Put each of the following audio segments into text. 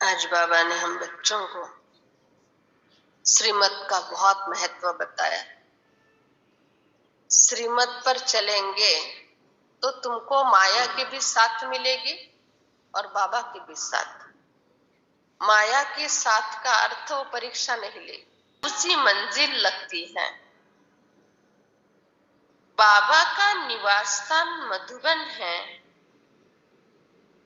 आज बाबा ने हम बच्चों को श्रीमत का बहुत महत्व बताया। श्रीमत पर चलेंगे तो तुमको माया की भी साथ मिलेगी और बाबा की भी साथ। माया के साथ का अर्थ वो परीक्षा नहीं लेगी, उसी मंजिल लगती है। बाबा का निवास स्थान मधुबन है।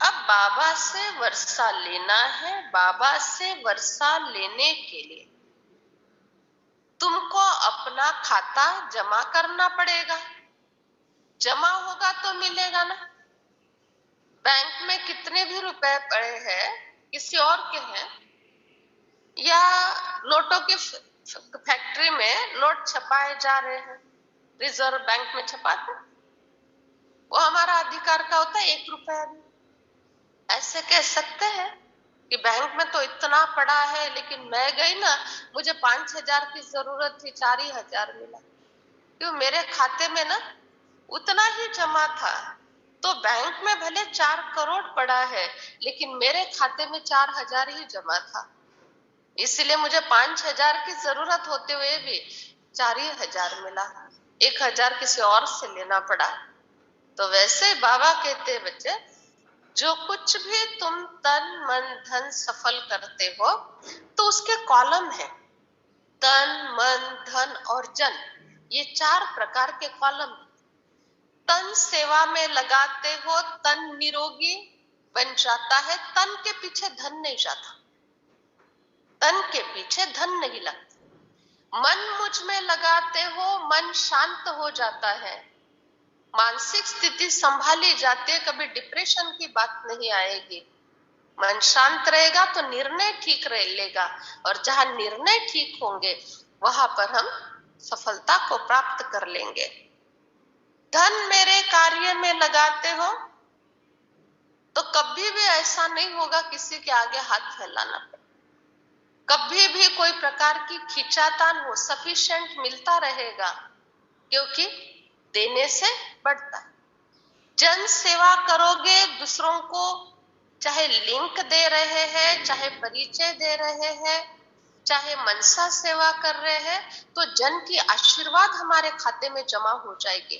अब बाबा से वर्षा लेना है। बाबा से वर्षा लेने के लिए तुमको अपना खाता जमा करना पड़ेगा। जमा होगा तो मिलेगा ना। बैंक में कितने भी रुपए पड़े हैं, किसी और के हैं, या नोटों की फैक्ट्री में नोट छपाए जा रहे हैं, रिजर्व बैंक में छपाते, वो हमारा अधिकार का होता है। 1 रुपया भी ऐसे कह सकते हैं कि बैंक में तो इतना पड़ा है, लेकिन मैं गई ना, मुझे 5,000 की जरूरत थी, 4 ही हजार मिला, क्यों मेरे खाते में ना उतना ही जमा था। तो बैंक में भले 4 करोड़ पड़ा है, लेकिन मेरे खाते में 4,000 ही जमा था, इसलिए मुझे 5,000 की जरूरत होते हुए भी 4 ही हजार मिला। 1,000 किसी और से लेना पड़ा। तो वैसे बाबा कहते हैं, बच्चे, जो कुछ भी तुम तन मन धन सफल करते हो तो उसके कॉलम है। तन मन धन और जन, ये 4 प्रकार के कॉलम। तन सेवा में लगाते हो, तन निरोगी बन जाता है। तन के पीछे धन नहीं जाता, तन के पीछे धन नहीं लगता। मन मुझ में लगाते हो, मन शांत हो जाता है, मानसिक स्थिति संभाली जाती है, कभी डिप्रेशन की बात नहीं आएगी। मन शांत रहेगा तो निर्णय ठीक रह लेगा, और जहां निर्णय ठीक होंगे वहां पर हम सफलता को प्राप्त कर लेंगे। धन मेरे कार्य में लगाते हो तो कभी भी ऐसा नहीं होगा किसी के आगे हाथ फैलाना पड़े, कभी भी कोई प्रकार की खींचातान हो, सफिशिएंट मिलता रहेगा, क्योंकि देने से बढ़ता है। जन सेवा करोगे, दूसरों को चाहे लिंक दे रहे हैं, चाहे परिचय दे रहे हैं, चाहे मनसा सेवा कर रहे हैं, तो जन की आशीर्वाद हमारे खाते में जमा हो जाएगी।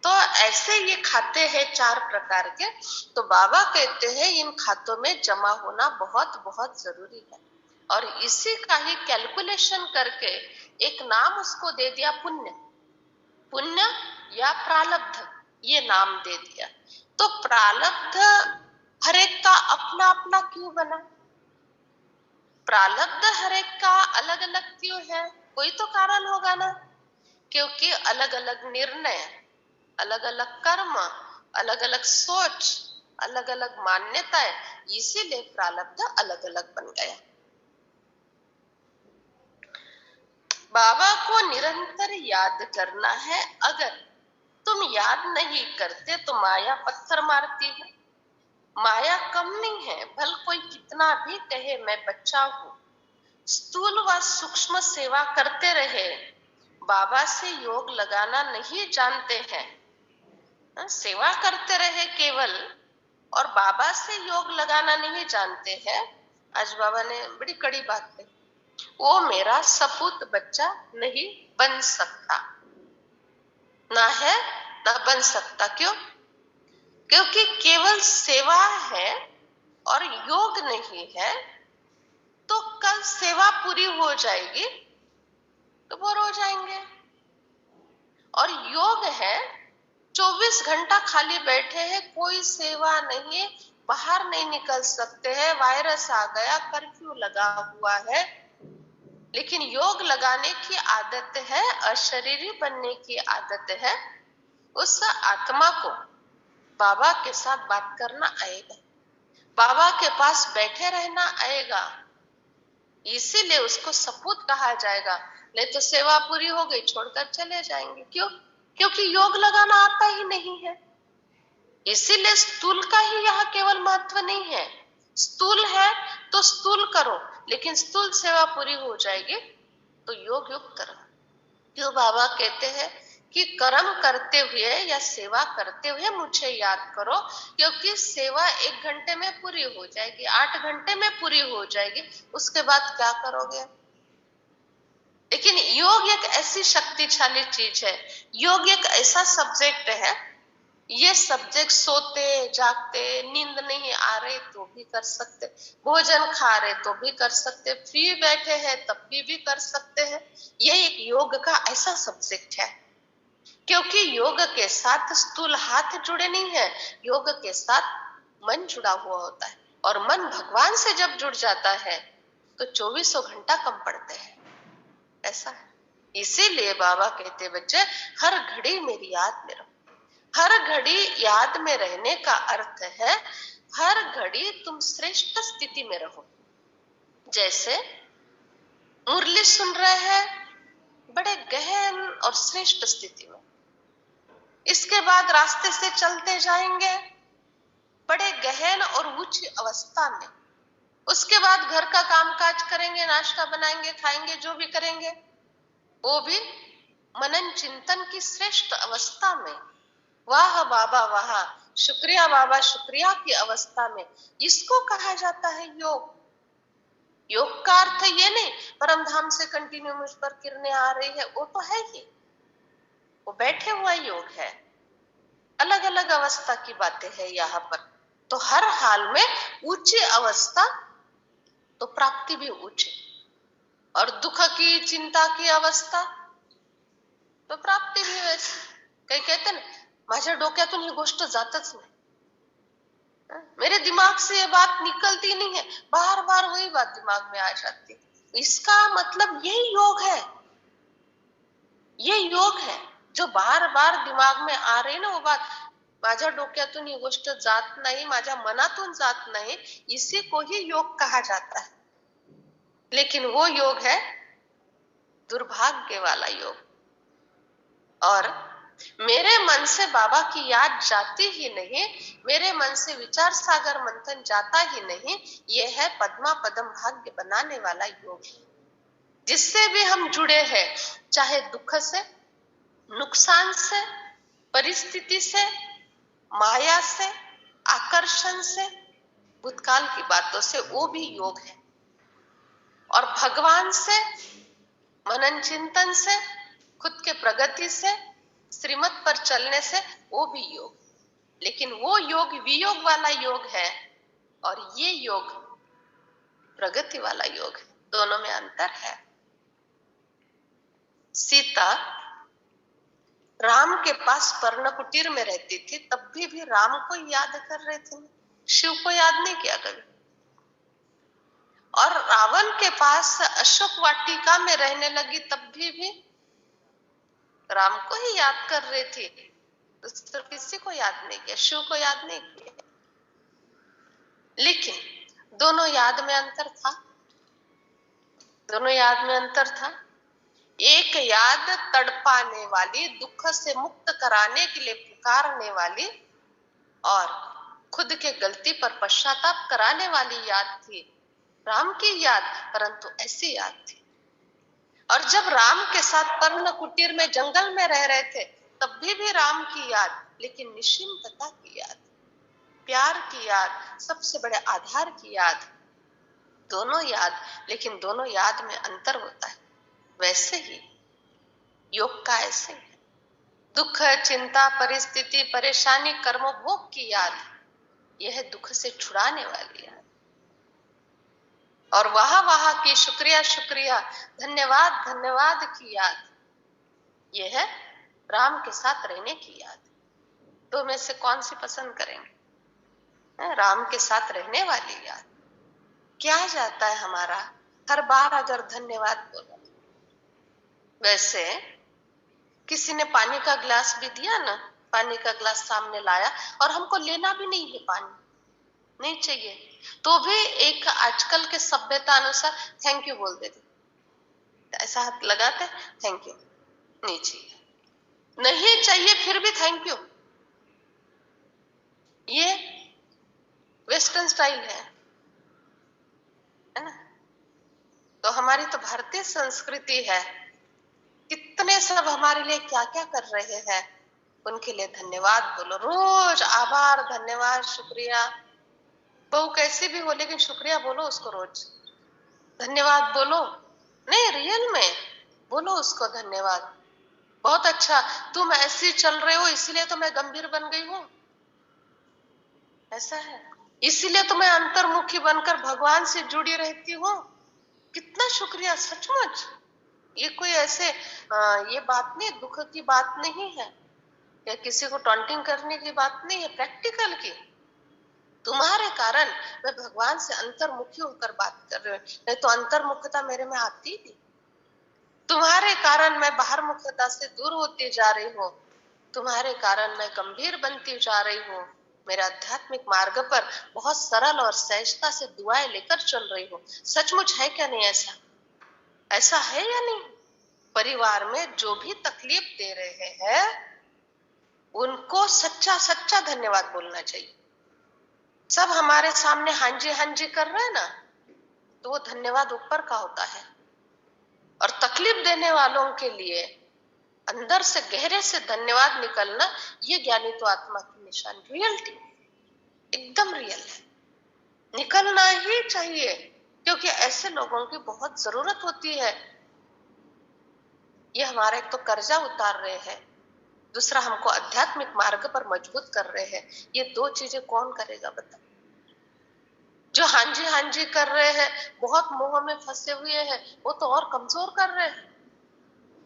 तो ऐसे ये खाते हैं 4 प्रकार के। तो बाबा कहते हैं इन खातों में जमा होना बहुत बहुत जरूरी है, और इसी का ही कैलकुलेशन करके एक नाम उसको दे दिया, पुण्य। पुण्य या प्रारब्ध, ये नाम दे दिया। तो प्रारब्ध हर एक का अपना अपना क्यों बना? प्रारब्ध हर एक का अलग अलग क्यों है? कोई तो कारण होगा ना, क्योंकि अलग अलग निर्णय, अलग अलग कर्म, अलग अलग सोच, अलग अलग मान्यताएं, इसीलिए प्रारब्ध अलग अलग बन गया। बाबा को निरंतर याद करना है। अगर तुम याद नहीं करते तो माया पत्थर मारती है। माया कम नहीं है, भल कोई कितना भी कहे मैं बच्चा हूं। स्थूल व सूक्ष्म सेवा करते रहे, बाबा से योग लगाना नहीं जानते हैं। सेवा करते रहे केवल, और बाबा से योग लगाना नहीं जानते हैं। आज बाबा ने बड़ी कड़ी बात कही, वो मेरा सपूत बच्चा नहीं बन सकता, ना है ना बन सकता। क्यों? क्योंकि केवल सेवा है और योग नहीं है। तो कल सेवा पूरी हो जाएगी तो बोर हो जाएंगे, और योग है 24 घंटा खाली बैठे हैं, कोई सेवा नहीं, बाहर नहीं निकल सकते हैं, वायरस आ गया, कर्फ्यू लगा हुआ है, लेकिन योग लगाने की आदत है, अशरीरी बनने की आदत है। उस आत्मा को बाबा के साथ बात करना आएगा, बाबा के पास बैठे रहना आएगा, इसीलिए उसको सपूत कहा जाएगा। नहीं तो सेवा पूरी हो गई छोड़कर चले जाएंगे। क्यों? क्योंकि योग लगाना आता ही नहीं है। इसीलिए स्थूल का ही यहाँ केवल महत्व नहीं है। स्थूल है तो स्थूल करो, लेकिन स्थूल सेवा पूरी हो जाएगी तो योग योग करो। क्यों बाबा कहते हैं कि कर्म करते हुए या सेवा करते हुए मुझे याद करो, क्योंकि सेवा 1 घंटे में पूरी हो जाएगी, 8 घंटे में पूरी हो जाएगी, उसके बाद क्या करोगे। लेकिन योग एक ऐसी शक्तिशाली चीज है, योग एक ऐसा सब्जेक्ट है, ये सब्जेक्ट सोते जागते, नींद नहीं आ रही तो भी कर सकते, भोजन खा रहे तो भी कर सकते, फ्री बैठे हैं तब भी कर सकते हैं। ये एक योग का ऐसा सब्जेक्ट है, क्योंकि योग के साथ स्थूल हाथ जुड़े नहीं है, योग के साथ मन जुड़ा हुआ होता है, और मन भगवान से जब जुड़ जाता है तो 2400 घंटा कम पड़ते हैं, ऐसा है। इसीलिए बाबा कहते बच्चे हर घड़ी मेरी याद में रहो। हर घड़ी याद में रहने का अर्थ है हर घड़ी तुम श्रेष्ठ स्थिति में रहो। जैसे मुरली सुन रहे हैं बड़े गहन और श्रेष्ठ स्थिति में, इसके बाद रास्ते से चलते जाएंगे बड़े गहन और उच्च अवस्था में, उसके बाद घर का कामकाज करेंगे, नाश्ता बनाएंगे, खाएंगे, जो भी करेंगे वो भी मनन चिंतन की श्रेष्ठ अवस्था में। वाह बाबा वाह, शुक्रिया बाबा शुक्रिया की अवस्था में। इसको कहा जाता है योग। योग का अर्थ ये नहीं परम धाम से कंटिन्यू मुझ पर किरणें आ रही है, वो तो है ही, वो बैठे हुआ योग है। अलग अलग अवस्था की बातें है यहाँ पर। तो हर हाल में उच्च अवस्था तो प्राप्ति भी उच्च, और दुख की चिंता की अवस्था तो प्राप्ति भी वैसी। काही कहते ना माझ्या डोक्यातून ही गोष्ट जातच नाही, मेरे दिमाग से ये बात निकलती नहीं है, बार बार वही बात दिमाग में आ जाती है। इसका मतलब यही योग है, ये योग है जो बार बार दिमाग में आ रही ना वो बात, माझ्या डोक्यातून ही गोष्ट जात नाही, माझ्या मनातून जात नाही, इसी को ही योग कहा जाता है। लेकिन वो योग है दुर्भाग्य वाला योग। और मेरे मन से बाबा की याद जाती ही नहीं, मेरे मन से विचार सागर मंथन जाता ही नहीं, यह है पद्मा पदम भाग्य बनाने वाला योग, जिससे भी हम जुड़े हैं, चाहे दुख से, नुकसान से, परिस्थिति से, माया से, आकर्षण से, भूतकाल की बातों से, वो भी योग है। और भगवान से, मनन चिंतन से, खुद के प्रगति से, श्रीमत पर चलने से, वो भी योग। लेकिन वो योग वियोग वाला योग है और ये योग प्रगति वाला योग है, दोनों में अंतर है। सीता राम के पास पर्ण कुटीर में रहती थी, तब भी राम को याद कर रहे थे, शिव को याद नहीं किया कभी। और रावण के पास अशोक वाटिका में रहने लगी, तब भी राम को ही याद कर रही थी, तो किसी को याद नहीं किया, शिव को याद नहीं किया। लेकिन दोनों याद में अंतर था, दोनों याद में अंतर था। एक याद तड़पाने वाली, दुख से मुक्त कराने के लिए पुकारने वाली, और खुद के गलती पर पश्चाताप कराने वाली याद थी राम की याद, परंतु ऐसी याद थी। और जब राम के साथ पर्ण कुटीर में जंगल में रह रहे थे, तब भी राम की याद, लेकिन निश्चिंतता की याद, प्यार की याद, सबसे बड़े आधार की याद, दोनों याद, लेकिन दोनों याद में अंतर होता है। वैसे ही योग का ऐसे है, दुख, चिंता, परिस्थिति, परेशानी, कर्म, भोग की याद, यह दुख से छुड़ाने वाली याद, और वाह की शुक्रिया शुक्रिया, धन्यवाद धन्यवाद की याद, यह है राम के साथ रहने की याद। तो में से कौन सी पसंद करेंगे? राम के साथ रहने वाली याद। क्या जाता है हमारा हर बार अगर धन्यवाद बोलो। वैसे किसी ने पानी का गिलास भी दिया ना, पानी का गिलास सामने लाया और हमको लेना भी नहीं है, पानी नहीं चाहिए, तो भी एक आजकल के सभ्यता अनुसार थैंक यू बोल देते, ऐसा हाथ लगाते थैंक यू, नहीं चाहिए, नहीं चाहिए फिर भी थैंक यू। ये वेस्टर्न स्टाइल है ना। तो हमारी तो भारतीय संस्कृति है कि कितने सब हमारे लिए क्या क्या कर रहे हैं, उनके लिए धन्यवाद बोलो रोज। आभार, धन्यवाद, शुक्रिया। बहू कैसी भी हो लेकिन शुक्रिया बोलो उसको रोज, धन्यवाद बोलो। नहीं, रियल में बोलो उसको धन्यवाद। बहुत अच्छा, तुम ऐसी चल रहे हो इसीलिए तो मैं गंभीर बन गई हूँ, ऐसा है, इसीलिए तो मैं अंतर्मुखी बनकर भगवान से जुड़ी रहती हूँ। कितना शुक्रिया, सचमुच। ये कोई ऐसे ये बात नहीं, दुख की बात नहीं है या किसी को टॉन्टिंग करने की बात नहीं है, प्रैक्टिकल की। तुम्हारे कारण मैं भगवान से अंतर्मुखी होकर बात कर रही हूँ, नहीं तो अंतर्मुखता मेरे में आती थी। तुम्हारे कारण मैं बाहर मुखता से दूर होती जा रही हूँ, तुम्हारे कारण मैं गंभीर बनती जा रही हूँ। मेरे आध्यात्मिक मार्ग पर बहुत सरल और सहजता से दुआएं लेकर चल रही हूँ। सचमुच है क्या नहीं ऐसा? ऐसा है या नहीं? परिवार में जो भी तकलीफ दे रहे हैं उनको सच्चा सच्चा धन्यवाद बोलना चाहिए। सब हमारे सामने हाँ जी कर रहे हैं ना, तो वो धन्यवाद ऊपर का होता है। और तकलीफ देने वालों के लिए अंदर से गहरे से धन्यवाद निकलना, ये ज्ञानी तो आत्मा की निशान, रियलिटी एकदम रियल है, निकलना ही चाहिए, क्योंकि ऐसे लोगों की बहुत जरूरत होती है। ये हमारा एक तो कर्जा उतार रहे हैं, दूसरा हमको आध्यात्मिक मार्ग पर मजबूत कर रहे हैं। ये दो चीजें कौन करेगा बताओ? जो हाँ जी कर रहे हैं, बहुत मोह में फंसे हुए हैं, वो तो और कमजोर कर रहे हैं,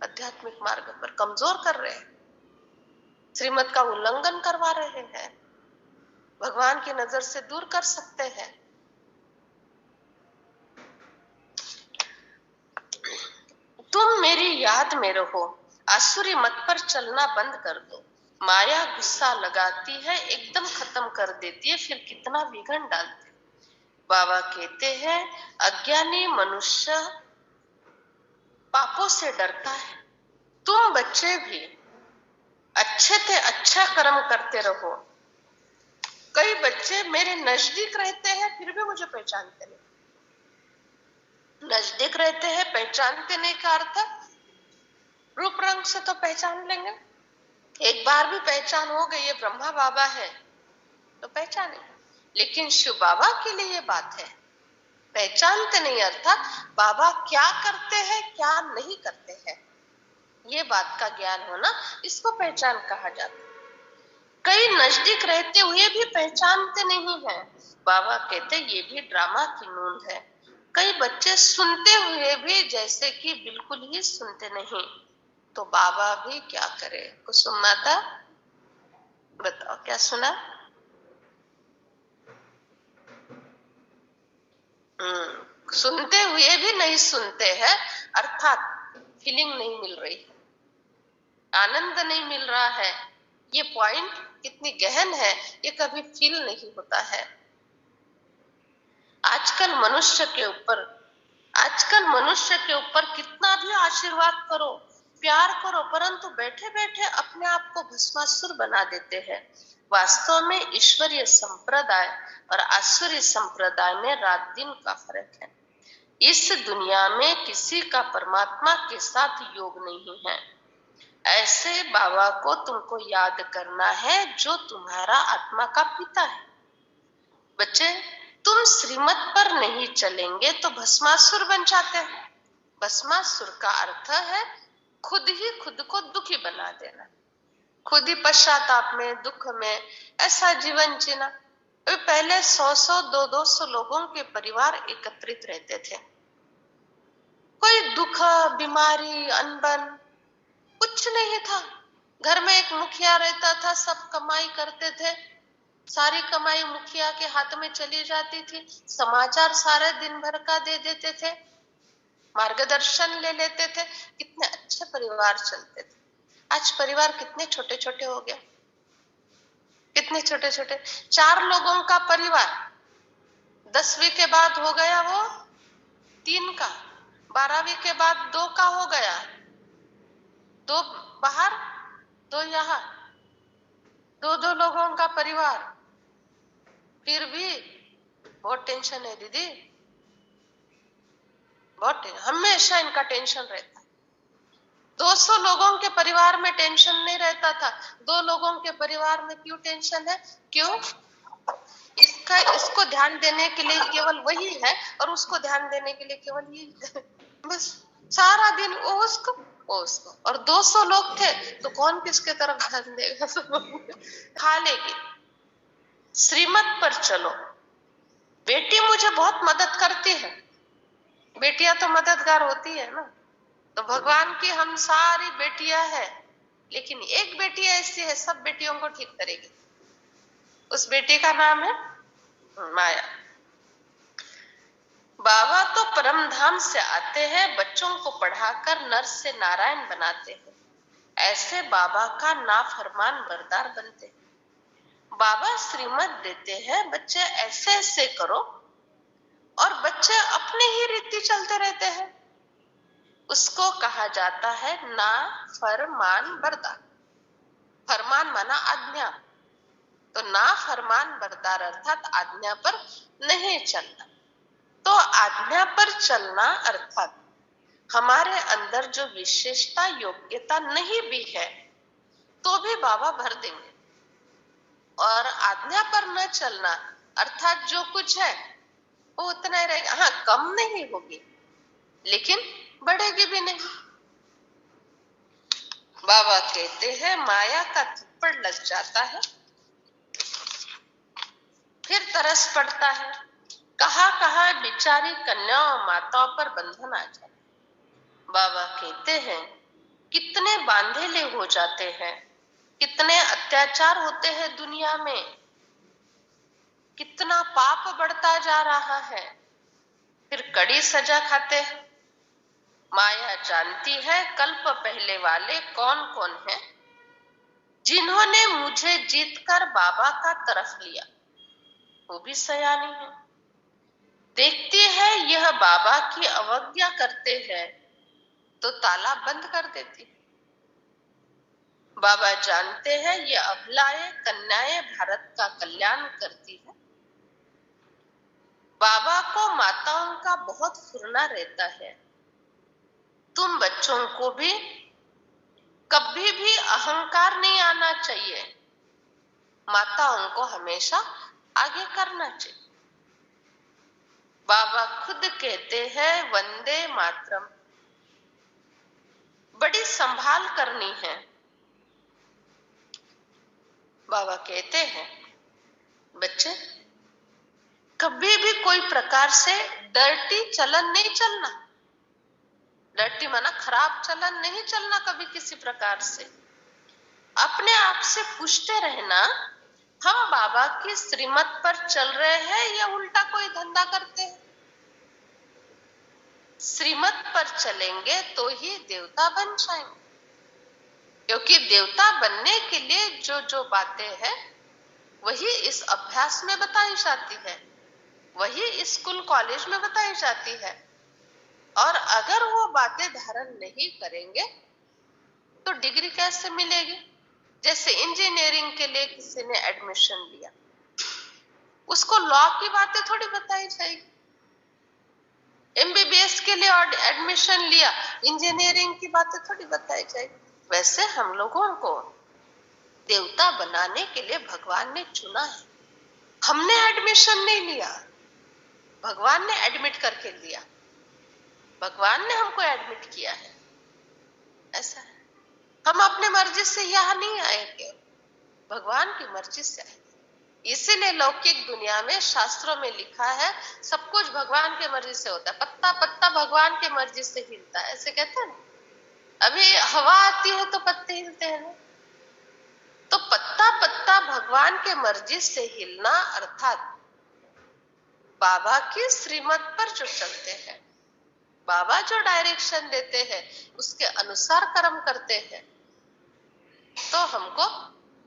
आध्यात्मिक मार्ग पर कमजोर कर रहे हैं, श्रीमत का उल्लंघन करवा रहे हैं, भगवान की नजर से दूर कर सकते हैं। तुम मेरी याद में रहो, आसुरी मत पर चलना बंद कर दो। माया गुस्सा लगाती है, एकदम खत्म कर देती है, फिर कितना विघन डालती है। बाबा कहते हैं अज्ञानी मनुष्य पापों से डरता है। तुम बच्चे भी अच्छे से अच्छा कर्म करते रहो। कई बच्चे मेरे नजदीक रहते हैं फिर भी मुझे पहचानते नहीं। नजदीक रहते हैं, पहचानते नहीं का अर्थ रूप रंग से तो पहचान लेंगे, एक बार भी पहचान हो गई ये ब्रह्मा बाबा है तो पहचाने, लेकिन शिव बाबा के लिए ये बात है पहचानते नहीं, अर्थात बाबा क्या करते हैं क्या नहीं करते हैं, ये बात का ज्ञान होना, इसको पहचान कहा जाता है। कई नजदीक रहते हुए भी पहचानते नहीं है। बाबा कहते ये भी ड्रामा की नूंद है। कई बच्चे सुनते हुए भी जैसे कि बिल्कुल ही सुनते नहीं, तो बाबा भी क्या करे? कुसुम माता बताओ क्या सुना? सुनते हुए भी नहीं सुनते हैं, अर्थात फीलिंग नहीं मिल रही है, आनंद नहीं मिल रहा है। ये पॉइंट कितनी गहन है, ये कभी फील नहीं होता है। आजकल मनुष्य के ऊपर कितना भी आशीर्वाद करो, प्यार करो, परंतु बैठे बैठे अपने आप को भस्मासुर बना देते हैं। वास्तव में ईश्वरीय संप्रदाय और आसुरी संप्रदाय में रात दिन का फर्क है। इस दुनिया में किसी का परमात्मा के साथ योग नहीं है। ऐसे बाबा को तुमको याद करना है जो तुम्हारा आत्मा का पिता है। बच्चे, तुम श्रीमत पर नहीं चलेंगे तो भस्मासुर बन जाते हैं। भस्मासुर का अर्थ है खुद ही खुद को दुखी बना देना, खुद ही पश्चाताप में, दुख में ऐसा जीवन जीना। पहले 100-100, 200-200 लोगों के परिवार एकत्रित रहते थे। कोई दुख, बीमारी, अनबन कुछ नहीं था। घर में एक मुखिया रहता था, सब कमाई करते थे, सारी कमाई मुखिया के हाथ में चली जाती थी, समाचार सारे दिन भर का दे देते थे, मार्गदर्शन ले लेते थे, कितने अच्छे परिवार चलते थे। आज परिवार कितने छोटे छोटे हो गए, कितने छोटे छोटे। 4 लोगों का परिवार 10वीं के बाद हो गया वो 3 का, 12वीं के बाद 2 का हो गया, 2 बाहर 2 यहाँ, 2-2 लोगों का परिवार। फिर भी बहुत टेंशन है दीदी, बहुत हमेशा इनका टेंशन रहता है। 200 लोगों के परिवार में टेंशन नहीं रहता था, 2 लोगों के परिवार में क्यों टेंशन है? क्यों? इसको ध्यान देने के लिए केवल वही है और उसको ध्यान देने के लिए केवल यही है। बस सारा दिन वो उसको और 200 लोग थे तो कौन किसके तरफ ध्यान देगा? खा लेगी। श्रीमत पर चलो। बेटी मुझे बहुत मदद करती है, बेटियां तो मददगार होती है ना, तो भगवान की हम सारी बेटियां हैं, लेकिन एक बेटी ऐसी है सब बेटियों को ठीक करेगी। उस बेटी का नाम है माया। बाबा तो परम धाम से आते हैं, बच्चों को पढ़ाकर नर से नारायण बनाते हैं। ऐसे बाबा का नाफरमान बरदार बनते हैं। बाबा श्रीमत देते हैं, बच्चे ऐसे ऐसे करो, और बच्चे अपने ही रीति चलते रहते हैं। उसको कहा जाता है ना फरमान बरदार। फरमान माना आज्ञा, तो ना फरमान बरदार अर्थात आज्ञा पर नहीं चलना। तो आज्ञा पर चलना अर्थात हमारे अंदर जो विशेषता योग्यता नहीं भी है तो भी बाबा भर देंगे, और आज्ञा पर न चलना अर्थात जो कुछ है वो उतना ही रहेगा। हाँ, कम नहीं होगी लेकिन बढ़ेगी भी नहीं। बाबा कहते हैं माया का थप्पड़ लग जाता है, फिर तरस पड़ता है, कहाँ कहाँ बिचारी कन्याओं माताओं पर बंधन आ जाता। बाबा कहते हैं कितने बांधेले हो जाते हैं, कितने अत्याचार होते हैं दुनिया में, कितना पाप बढ़ता जा रहा है, फिर कड़ी सजा खाते हैं। माया जानती है कल्प पहले वाले कौन कौन है, जिन्होंने मुझे जीतकर बाबा का तरफ लिया वो भी सयानी है। देखती है यह बाबा की अवज्ञा करते हैं तो ताला बंद कर देती। बाबा जानते हैं ये अबलाएं कन्याएं भारत का कल्याण करती है। बाबा को माताओं का बहुत फुरना रहता है। तुम बच्चों को भी कभी भी अहंकार नहीं आना चाहिए, माताओं को हमेशा आगे करना चाहिए। बाबा खुद कहते हैं वंदे मातरम, बड़ी संभाल करनी है। बाबा कहते हैं बच्चे कभी भी कोई प्रकार से डर्टी चलन नहीं चलना। डर्टी माना खराब चलन नहीं चलना कभी किसी प्रकार से। अपने आप से पूछते रहना हम बाबा की श्रीमत पर चल रहे हैं या उल्टा कोई धंधा करते हैं। श्रीमत पर चलेंगे तो ही देवता बन जाएंगे, क्योंकि देवता बनने के लिए जो जो बातें हैं वही इस अभ्यास में बताई जाती है, वही स्कूल कॉलेज में बताई जाती है। और अगर वो बातें धारण नहीं करेंगे तो डिग्री कैसे मिलेगी? जैसे इंजीनियरिंग के लिए किसी ने एडमिशन लिया, उसको लॉ की बातें थोड़ी बताई जाएगी। एमबीबीएस के लिए एडमिशन लिया, इंजीनियरिंग की बातें थोड़ी बताई जाएगी। वैसे हम लोगों को देवता बनाने के लिए भगवान ने चुना है। हमने एडमिशन नहीं लिया, भगवान ने एडमिट करके दिया, भगवान ने हमको एडमिट किया है। ऐसा है, हम अपने मर्जी से यहाँ नहीं आएंगे, भगवान की मर्जी से आएंगे। इसीलिए लौकिक दुनिया में शास्त्रों में लिखा है सब कुछ भगवान के मर्जी से होता है, पत्ता पत्ता भगवान के मर्जी से हिलता है, ऐसे कहते हैं ना। अभी हवा आती है तो पत्ते हिलते हैं ना, तो पत्ता पत्ता भगवान के मर्जी से हिलना अर्थात बाबा की श्रीमत पर जो चलते हैं, बाबा जो डायरेक्शन देते हैं उसके अनुसार कर्म करते हैं, तो हमको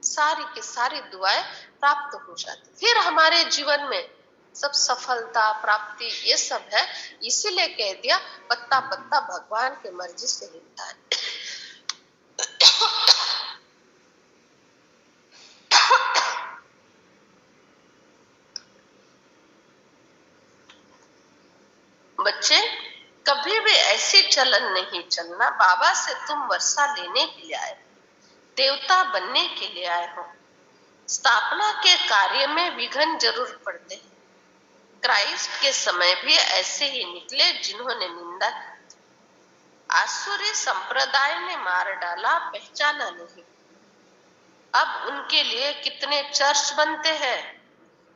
सारी की सारी दुआएं प्राप्त हो जाती। फिर हमारे जीवन में सब सफलता प्राप्ति ये सब है। इसीलिए कह दिया पत्ता पत्ता भगवान के मर्जी से हिलता है। बच्चे कभी भी ऐसी चलन नहीं चलना। बाबा से तुम वर्षा लेने के लिए आए, देवता बनने के लिए आए हो। स्थापना के कार्य में विघ्न जरूर पड़ते हैं। क्राइस्ट के समय भी ऐसे ही निकले जिन्होंने निंदा की। आसुरी संप्रदाय ने मार डाला, पहचाना नहीं। अब उनके लिए कितने चर्च बनते हैं,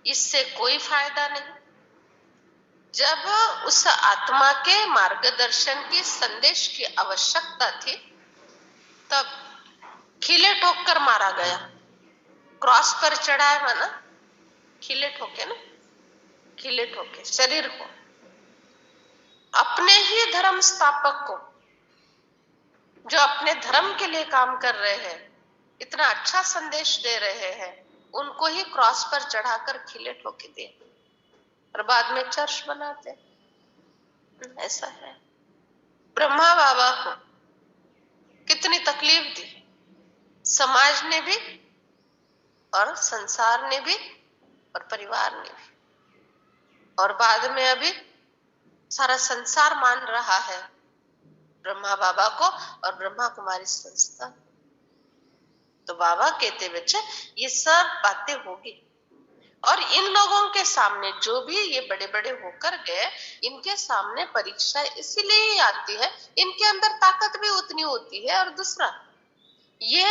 इससे कोई फायदा नहीं। जब उस आत्मा के मार्गदर्शन की संदेश की आवश्यकता थी, तब खिले ठोक कर मारा गया। क्रॉस पर चढ़ाया माना खिले ठोके ना, खिले ठोके शरीर को। अपने ही धर्म स्थापक को, जो अपने धर्म के लिए काम कर रहे हैं, इतना अच्छा संदेश दे रहे हैं, उनको ही क्रॉस पर चढ़ाकर खिले ठोके दिए और बाद में चर्च बनाते। ऐसा है। ब्रह्मा बाबा को कितनी तकलीफ दी, समाज ने भी और संसार ने भी और परिवार ने भी, और बाद में अभी सारा संसार मान रहा है ब्रह्मा बाबा को और ब्रह्मा कुमारी संस्था। तो बाबा कहते बच्चे ये सब बातें होगी, और इन लोगों के सामने जो भी ये बड़े बड़े होकर गए, इनके सामने परीक्षा इसीलिए ही आती है, इनके अंदर ताकत भी उतनी होती है। और दूसरा, ये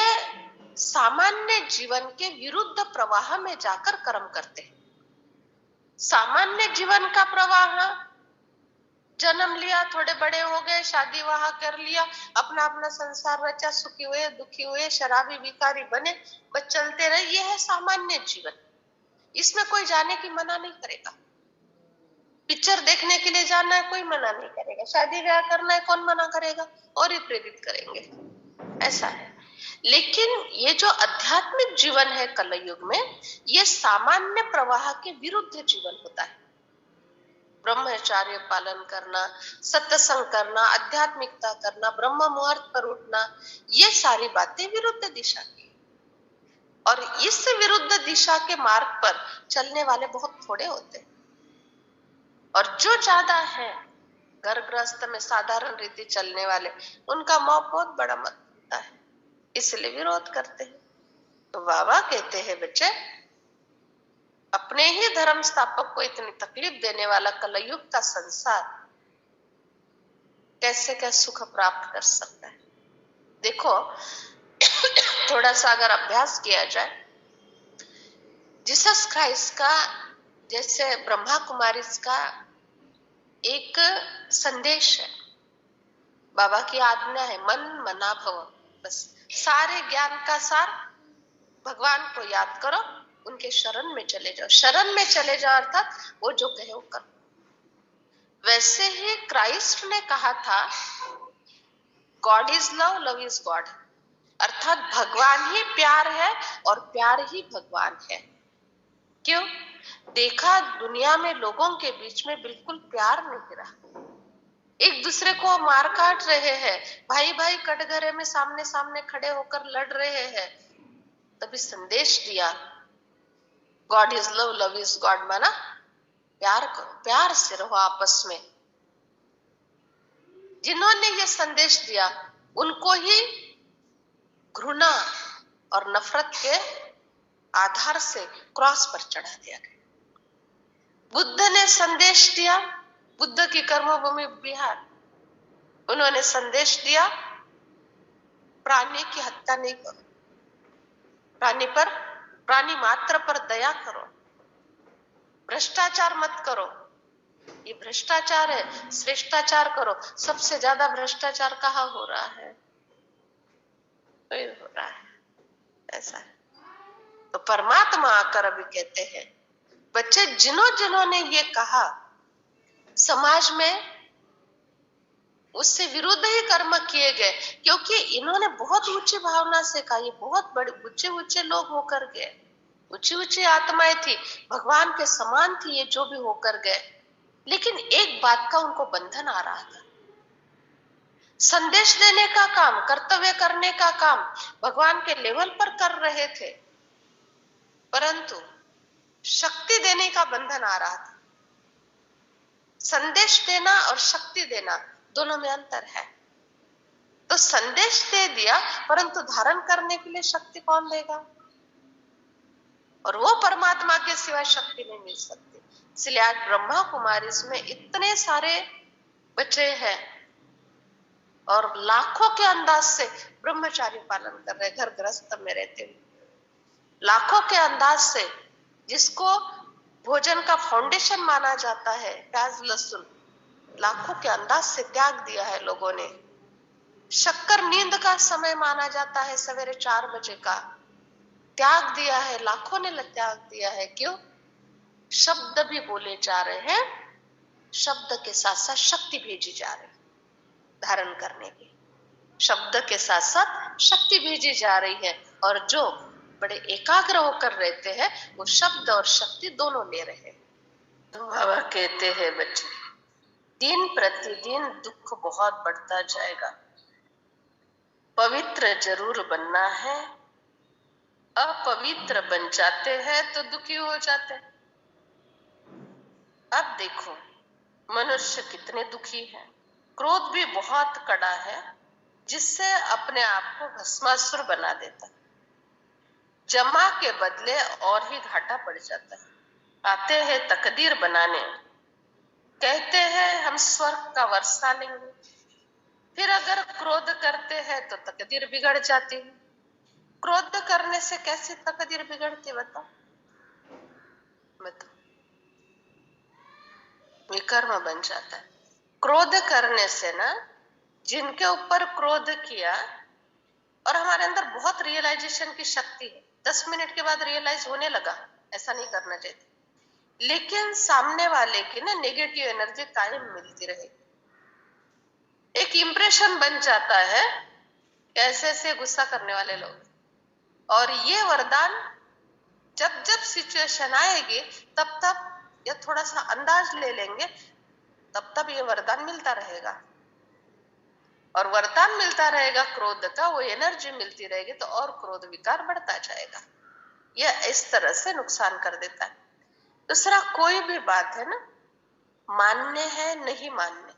सामान्य जीवन के विरुद्ध प्रवाह में जाकर कर्म करते हैं। सामान्य जीवन का प्रवाह, जन्म लिया, थोड़े बड़े हो गए, शादी वहां कर लिया, अपना अपना संसार रचा, सुखी हुए दुखी हुए, शराबी भिखारी बने, बस चलते रहे। ये है सामान्य जीवन। इसमें कोई जाने की मना नहीं करेगा। पिक्चर देखने के लिए जाना है, कोई मना नहीं करेगा। शादी ब्याह करना है, कौन मना करेगा, और ही प्रेरित करेंगे। ऐसा है। लेकिन ये जो आध्यात्मिक जीवन है कलयुग में, ये सामान्य प्रवाह के विरुद्ध जीवन होता है। ब्रह्मचर्य पालन करना, सत्संग करना, आध्यात्मिकता करना, ब्रह्म मुहूर्त पर उठना, ये सारी बातें विरुद्ध दिशा की। और इस विरुद्ध दिशा के मार्ग पर चलने वाले बहुत थोड़े होते हैं, और जो ज्यादा है घर गृहस्थ में साधारण रीति चलने वाले, उनका मोह बहुत बड़ा मत होता है, इसलिए विरोध करते हैं। तो बाबा कहते हैं बच्चे, अपने ही धर्म स्थापक को इतनी तकलीफ देने वाला कलयुग का संसार कैसे क्या सुख प्राप्त कर सकता है। देखो थोड़ा सा अगर अभ्यास किया जाए, जीसस क्राइस्ट का, जैसे ब्रह्मा कुमारी का एक संदेश है, बाबा की आज्ञा है, मन मना भव। बस सारे ज्ञान का सार, भगवान को याद करो, उनके शरण में चले जाओ। शरण में चले जाओ अर्थात वो जो कहे वो करो। वैसे ही क्राइस्ट ने कहा था, God is love, love is God, अर्थात भगवान ही प्यार है और प्यार ही भगवान है। क्यों? देखा दुनिया में लोगों के बीच में बिल्कुल प्यार नहीं रहा, एक दूसरे को मार काट रहे हैं, भाई भाई कटघरे में सामने सामने खड़े होकर लड़ रहे हैं। तभी संदेश दिया, God is love, love is God, माना प्यार करो, प्यार से रहो आपस में। जिन्होंने ये संदेश दिया उनको ही घृणा और नफरत के आधार से क्रॉस पर चढ़ा दिया गया। बुद्ध ने संदेश दिया, बुद्ध की कर्मभूमि बिहार, उन्होंने संदेश दिया, प्राणी की हत्या नहीं करो, प्राणी मात्र पर दया करो, भ्रष्टाचार मत करो, ये भ्रष्टाचार है, श्रेष्ठाचार करो। सबसे ज्यादा भ्रष्टाचार कहाँ हो रहा है? हो रहा है, ऐसा है। तो परमात्मा आकर अभी कहते हैं, बच्चे जिन्होंने ये कहा, समाज में उससे विरुद्ध ही कर्म किए गए, क्योंकि इन्होंने बहुत ऊंची भावना से कहा। ये बहुत बड़े ऊंचे लोग होकर गए, ऊंची आत्माएं थी, भगवान के समान थी ये जो भी होकर गए। लेकिन एक बात का उनको बंधन आ रहा था, संदेश देने का काम, कर्तव्य करने का काम भगवान के लेवल पर कर रहे थे, परंतु शक्ति देने का बंधन आ रहा था। संदेश देना और शक्ति देना दोनों में अंतर है। तो संदेश दे दिया, परंतु धारण करने के लिए शक्ति कौन देगा? और वो परमात्मा के सिवा शक्ति नहीं मिल सकती। इसलिए आज ब्रह्मा कुमारी इसमें इतने सारे बच्चे हैं और लाखों के अंदाज से ब्रह्मचारी पालन कर रहे, घर गृहस्थ में रहते हुए लाखों के अंदाज से, जिसको भोजन का फाउंडेशन माना जाता है, प्याज लहसुन, लाखों के अंदाज से त्याग दिया है लोगों ने। शक्कर नींद का समय माना जाता है, सवेरे 4 बजे का त्याग दिया है, लाखों ने त्याग दिया है। क्यों? शब्द भी बोले जा रहे हैं, शब्द के साथ साथ शक्ति भेजी जा रही है धारण करने की, शब्द के साथ साथ शक्ति भेजी जा रही है। और जो बड़े एकाग्र होकर रहते हैं वो शब्द और शक्ति दोनों ले रहे हैं। तो बाबा कहते हैं बच्चे, दिन प्रतिदिन दुख बहुत बढ़ता जाएगा, पवित्र जरूर बनना है, अपवित्र बन जाते हैं तो दुखी हो जाते हैं। अब देखो मनुष्य कितने दुखी है, क्रोध भी बहुत कड़ा है, जिससे अपने आप को भस्मासुर बना देता है। जमा के बदले और ही घाटा पड़ जाता है। आते हैं तकदीर बनाने, कहते हैं हम स्वर्ग का वर्षा लेंगे, फिर अगर क्रोध करते हैं तो तकदीर बिगड़ जाती है। क्रोध करने से कैसे तकदीर बिगड़ती बताओ? विकर्म बन जाता है। क्रोध करने से ना, जिनके ऊपर क्रोध किया और हमारे अंदर बहुत रियलाइजेशन की शक्ति है, 10 मिनट के बाद रियलाइज होने लगा, ऐसा नहीं करना चाहिए, लेकिन सामने वाले की ना नेगेटिव एनर्जी कायम मिलती रहे, एक इंप्रेशन बन जाता है कैसे से गुस्सा करने वाले लोग। और ये वरदान जब जब सिचुएशन आएगी तब तब या थोड़ा सा अंदाज ले लेंगे, तब तब ये वरदान मिलता रहेगा। और वरदान मिलता रहेगा क्रोध का, वो एनर्जी मिलती रहेगी तो और क्रोध विकार बढ़ता जाएगा। यह इस तरह से नुकसान कर देता है। दूसरा, कोई भी बात है ना, मानने है नहीं मानने,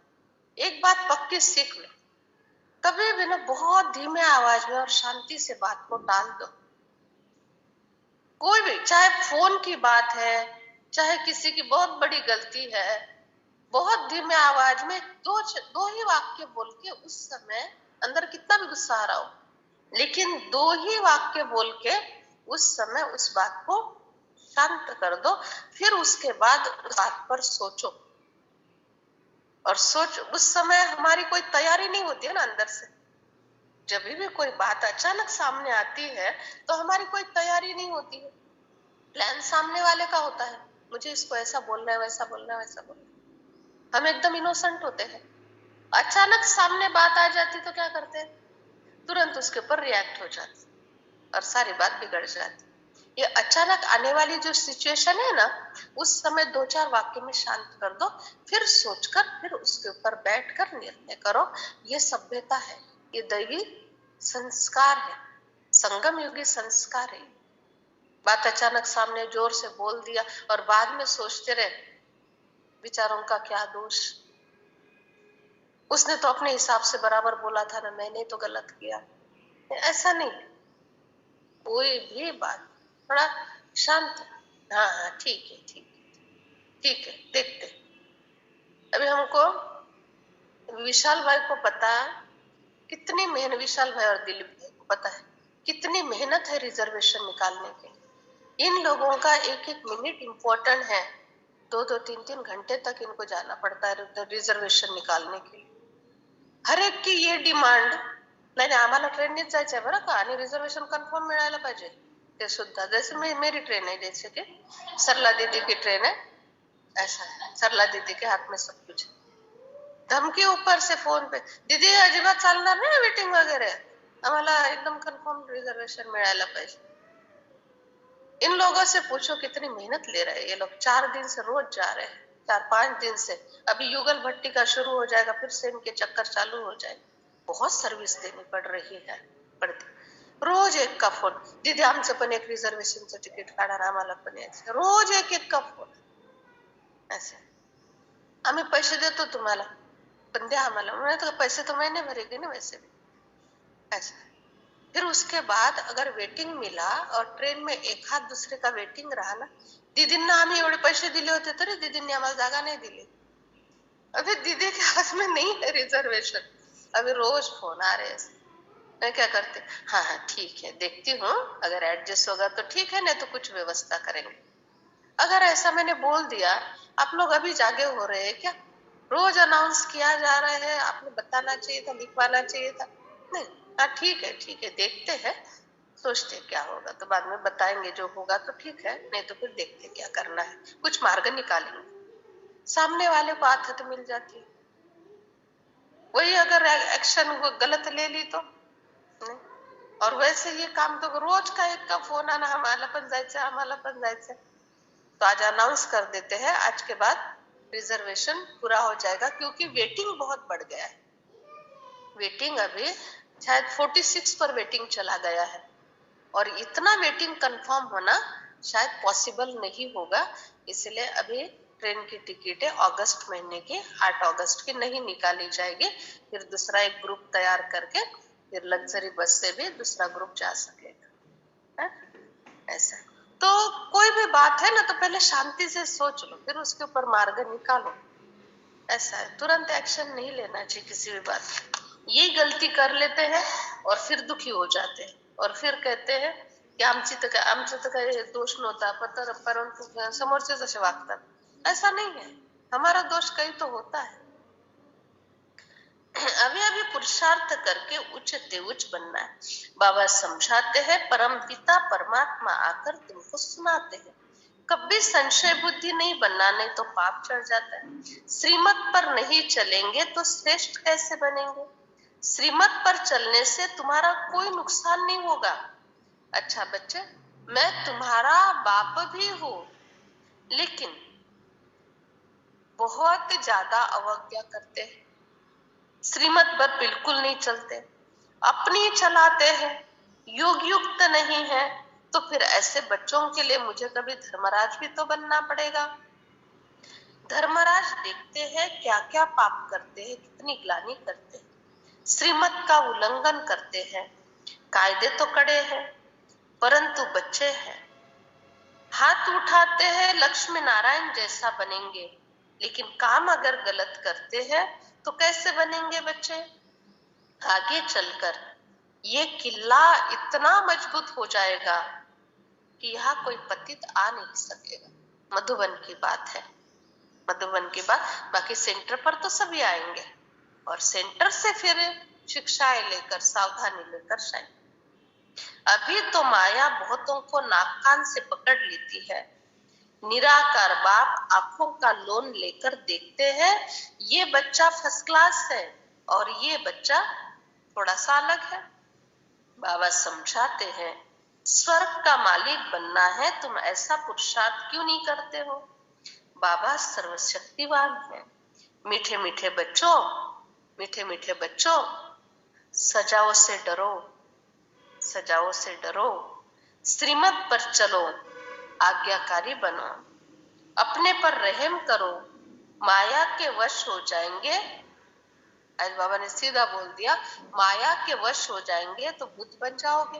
एक बात पक्की सीख लो, कभी भी ना बहुत धीमे आवाज में और शांति से बात को टाल दो। कोई भी, चाहे फोन की बात है, चाहे किसी की बहुत बड़ी गलती है, बहुत धीमे आवाज में दो ही वाक्य बोल के, उस समय अंदर कितना भी गुस्सा आ रहा हो, लेकिन 2 ही वाक्य बोल के उस समय उस बात को शांत कर दो। फिर उसके बाद उस बात पर सोचो। और उस समय हमारी कोई तैयारी नहीं होती है ना अंदर से। जब भी कोई बात अचानक सामने आती है तो हमारी कोई तैयारी नहीं होती है, प्लान सामने वाले का होता है, मुझे इसको ऐसा बोलना है, वैसा बोलना है, वैसा बोलना है। हम एकदम इनोसेंट होते हैं, अचानक सामने बात आ जाती तो क्या करते हैं? तुरंत उसके ऊपर रिएक्ट हो जाते और सारी बात बिगड़ जाती। ये अचानक आने वाली जो सिचुएशन है ना, उस समय 2-4 वाक्य में शांत कर दो, फिर सोचकर फिर उसके ऊपर बैठकर निर्णय करो। ये सभ्यता है, ये दैवी संस्कार है, संगम युगी संस्कार है। बात अचानक सामने जोर से बोल दिया और बाद में सोचते रहे बेचारों का क्या दोष, उसने तो अपने हिसाब से बराबर बोला था ना, मैंने तो गलत किया। ऐसा नहीं, कोई भी बात थोड़ा शांत, हाँ हाँ ठीक है, ठीक है, ठीक है, देखते। अभी हमको विशाल भाई को पता कितनी मेहनत, विशाल भाई और दिलीप भाई को पता है कितनी मेहनत है रिजर्वेशन निकालने के। इन लोगों का एक एक मिनट इम्पोर्टेंट है, 2-2, 3-3 घंटे तक इनको जाना पड़ता है रिजर्वेशन निकालने के लिए। हर एक की ये डिमांड, नाही आम्हाला ट्रेननेच जायचंय बरं का, आणि रिझर्वेशन कन्फर्म मिळायला पाहिजे ते सुद्धा। जैसे मेरी ट्रेन है, जैसे कि सरला दीदी की ट्रेन है, ऐसा है, सरला दीदी के हाथ में सब कुछ है। धमकी ऊपर से फोन पे, दीदी अजिबात चालणार नाही मीटिंग वगैरे, आम्हाला एकदम कन्फर्म रिजर्वेशन मिळायला पाहिजे। इन लोगों से पूछो कितनी मेहनत ले रहे हैं ये लोग, 4 दिन से रोज जा रहे हैं, 4-5 दिन से। अभी युगल भट्टी का शुरू हो जाएगा, फिर से इनके चक्कर चालू हो जाएगा। बहुत सर्विस देनी पड़ रही है, पड़ती। रोज एक का फोन, दीदी आमचं पण एक रिझर्वेशनचं तिकीट काढा, आम्हाला पण यायचं, रोज एक का फोन ऐसे। आम्ही पैसे देतो तुम्हाला, पण द्या आम्हाला. म्हणे तो पैसे तो मैंने भरेगी ना वैसे भी, ऐसा. फिर उसके बाद अगर वेटिंग मिला और ट्रेन में एखाद दुसरे का वेटिंग रहा ना, दीदींना आम्ही एवढे पैसे दिले होते तरी दीदींनी आम्हाला जागा नाही दिली. अभी दीदी के हाथ में नहीं है रिजर्वेशन. अभी रोज फोन आ रहे हैं. मैं क्या करते, हाँ हाँ ठीक है, देखती हूँ, अगर एडजस्ट होगा तो ठीक है, नहीं तो कुछ व्यवस्था करेंगे. अगर ऐसा मैंने बोल दिया, आप लोग अभी जागे हो रहे हैं क्या? रोज अनाउंस किया जा रहा है, आपने बताना चाहिए था, लिखवाना चाहिए था. नहीं, हाँ ठीक है देखते हैं, सोचते हैं क्या होगा तो बाद में बताएंगे, जो होगा तो ठीक है, नहीं तो फिर देखते क्या करना है, कुछ मार्ग निकालेंगे. सामने वाले को आदत मिल जाती है. वही अगर एक्शन गलत ले ली तो नहीं. और वैसे ये काम तो रोज का एक का फोन आना, आम्हाला पण जायचंय. तो आज अनाउंस कर देते हैं, आज के बाद रिजर्वेशन पूरा हो जाएगा, क्योंकि वेटिंग बहुत बढ़ गया है. वेटिंग अभी शायद 46 पर वेटिंग चला गया है, और इतना वेटिंग कंफर्म होना शायद पॉसिबल नहीं होगा. इसलिए अभी ट्रेन की टिकटें अगस्त महीने की 8 अगस्त की नहीं निकाली जाएगी. फिर दूसरा एक ग्रुप तैयार करके फिर लग्जरी बस से भी दूसरा ग्रुप जा सकेगा. ऐसा. तो कोई भी बात है ना, तो पहले शांति से सोच लो, फिर उसके ऊपर मार्ग निकालो. ऐसा है, तुरंत एक्शन नहीं लेना चाहिए किसी भी बात में. ये गलती कर लेते हैं और फिर दुखी हो जाते हैं, और फिर कहते हैं की आमचं तर काही दोष नव्हता, परंतु समोरचे जसे वागतात. ऐसा नहीं है, हमारा दोष कहीं तो होता है. अभी अभी पुरुषार्थ करके उच्च ते उच्च बनना है. बाबा समझाते हैं, परम पिता परमात्मा आकर तुमको सुनाते हैं. कभी संशय बुद्धि नहीं बनना, नहीं तो पाप चढ़ जाता है. श्रीमत पर नहीं चलेंगे तो श्रेष्ठ कैसे बनेंगे? श्रीमत पर चलने से तुम्हारा कोई नुकसान नहीं होगा. अच्छा बच्चे, मैं तुम्हारा बाप भी हूँ, लेकिन बहुत ज्यादा अवज्ञा करते हैं, श्रीमत पर बिल्कुल नहीं चलते, अपनी चलाते हैं, योग युक्त नहीं है. तो फिर ऐसे बच्चों के लिए मुझे कभी धर्मराज भी तो बनना पड़ेगा. धर्मराज देखते हैं क्या क्या पाप करते हैं, कितनी ग्लानि करते हैं, श्रीमत का उल्लंघन करते हैं. कायदे तो कड़े हैं, परंतु बच्चे हैं. हाथ उठाते हैं लक्ष्मी नारायण जैसा बनेंगे, लेकिन काम अगर गलत करते हैं तो कैसे बनेंगे बच्चे? आगे चलकर ये किला इतना मजबूत हो जाएगा कि यहाँ कोई पतित आ नहीं सकेगा. मधुबन की बात है, मधुबन की बात. बाकी सेंटर पर तो सभी आएंगे, और सेंटर से फिर शिक्षाएं लेकर, सावधानी लेकर शायद. अभी तो माया बहुतों को नाक कान से पकड़ लेती है. निराकार बाप आंखों का लोन लेकर देखते हैं, ये बच्चा फर्स्ट क्लास है और ये बच्चा थोड़ा सा अलग है. बाबा समझाते हैं, स्वर्ग का मालिक बनना है, तुम ऐसा पुरुषार्थ क्यों नहीं करते हो? बाबा सर्वशक्तिवान है. मीठे मीठे बच्चों, मीठे मीठे बच्चों, सजाओ से डरो, सजाओ से डरो, श्रीमत पर चलो, आज्ञाकारी बनो, अपने पर रहम करो, माया के वश हो जाएंगे. आज बाबा ने सीधा बोल दिया, माया के वश हो जाएंगे तो भूत बन जाओगे.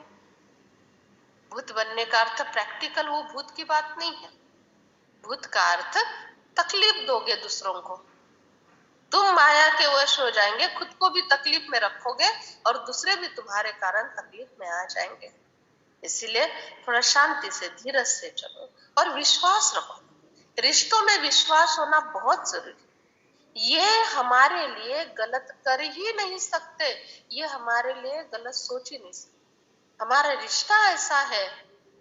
भूत बनने का अर्थ प्रैक्टिकल वो भूत की बात नहीं है. भूत का अर्थ तकलीफ दोगे दूसरों को. तुम माया के वश हो जाएंगे, खुद को भी तकलीफ में रखोगे और दूसरे भी तुम्हारे कारण तकलीफ में आ जाएंगे. इसीलिए थोड़ा शांति से, धीरज से चलो और विश्वास रखो. रिश्तों में विश्वास होना बहुत जरूरी. ये हमारे लिए गलत कर ही नहीं सकते, ये हमारे लिए गलत सोच ही नहीं सकते. हमारा रिश्ता ऐसा है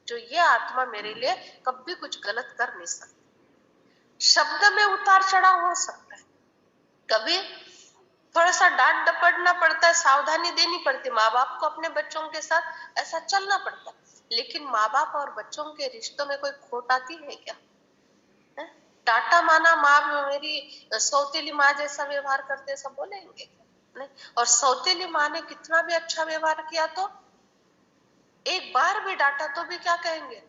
जो ये आत्मा मेरे लिए कभी कुछ गलत कर नहीं सकती. शब्द में उतार चढ़ाव हो सकता है, कभी थोड़ा सा डांट डपटना पड़ता है, सावधानी देनी पड़ती. माँ बाप को अपने बच्चों के साथ ऐसा चलना पड़ता है, लेकिन माँ बाप और बच्चों के रिश्तों में कोई खोट आती है क्या? टाटा माना माँ मेरी सौतेली माँ जैसा व्यवहार करते, सब बोलेंगे नहीं. और सौतेली माँ ने कितना भी अच्छा व्यवहार किया तो एक बार भी डांटा तो भी क्या कहेंगे,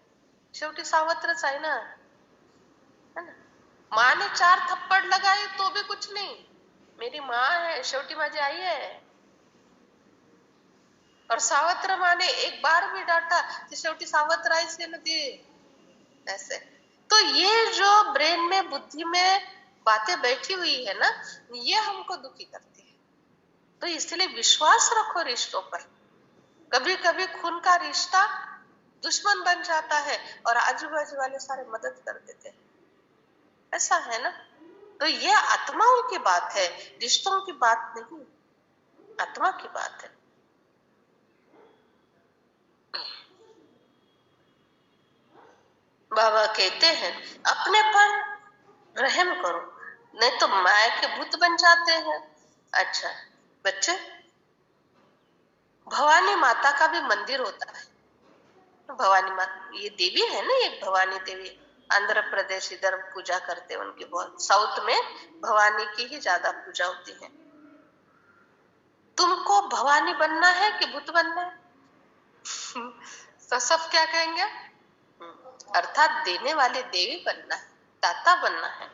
शेवटी सावत्रच आहे ना, है ना. माँ ने 4 थप्पड़ लगाई तो भी कुछ नहीं, मेरी माँ है, शेवटी माझी आई है। और सावत्र माँ ने एक बार भी डांटा तो शेवटी सावत्र आई से नदी ऐसे। तो ये जो ब्रेन में, बुद्धि में बातें बैठी हुई है ना, ये हमको दुखी करती है। तो इसलिए विश्वास रखो रिश्तों पर। कभी कभी खून का रिश्ता दुश्मन बन जाता है और आजू बाजू वाले सारे मदद कर देते हैं, ऐसा है ना। तो ये आत्माओं की बात है, रिश्तों की बात नहीं, आत्मा की बात है। बाबा कहते हैं अपने पर रहम करो, नहीं तो माया के भूत बन जाते हैं। अच्छा बच्चे, भवानी माता का भी मंदिर होता है। भवानी माता ये देवी है ना, एक भवानी देवी, आंध्र प्रदेश इधर पूजा करते हैं उनकी, बहुत साउथ में भवानी की ही ज्यादा पूजा होती है। तुमको भवानी बनना है कि भूत बनना है? तो सब क्या कहेंगे? अर्थात देने वाले देवी बनना है, दाता बनना है।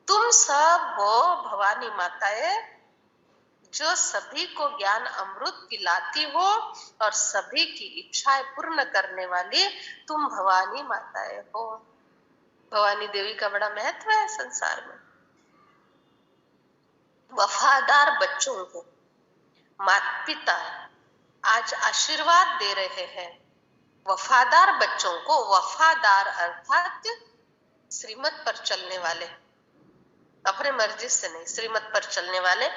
तुम सब हो भवानी माताएं, जो सभी को ज्ञान अमृत पिलाती हो और सभी की इच्छाएं पूर्ण करने वाली तुम भवानी माताएं हो। भवानी देवी का बड़ा महत्व है संसार में। वफादार बच्चों को माता पिता आज आशीर्वाद दे रहे हैं। वफादार बच्चों को, वफादार अर्थात श्रीमत पर चलने वाले, अपने मर्जी से नहीं, श्रीमत पर चलने वाले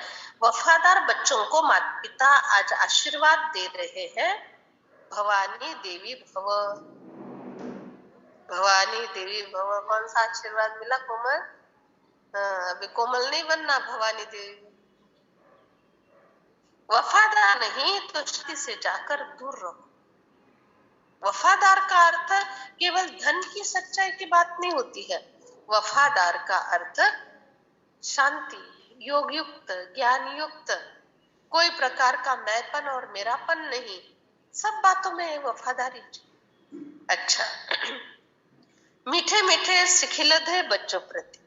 वफादार बच्चों को माता पिता आज आशीर्वाद दे रहे हैं। भवानी देवी भव, भवानी देवी भव। कौन सा आशीर्वाद मिला कोमल? अभी कोमल नहीं बनना, भवानी देवी। वफादार नहीं तो शक्ति से जाकर दूर रहो। वफादार का अर्थ केवल धन की सच्चाई की बात नहीं होती है। वफादार का अर्थ शांति, योग युक्त, ज्ञान युक्त, कोई प्रकार का मैंपन और मेरापन नहीं, सब बातों में वफादारी। अच्छा मीठे मीठे सिखिलत है बच्चों प्रति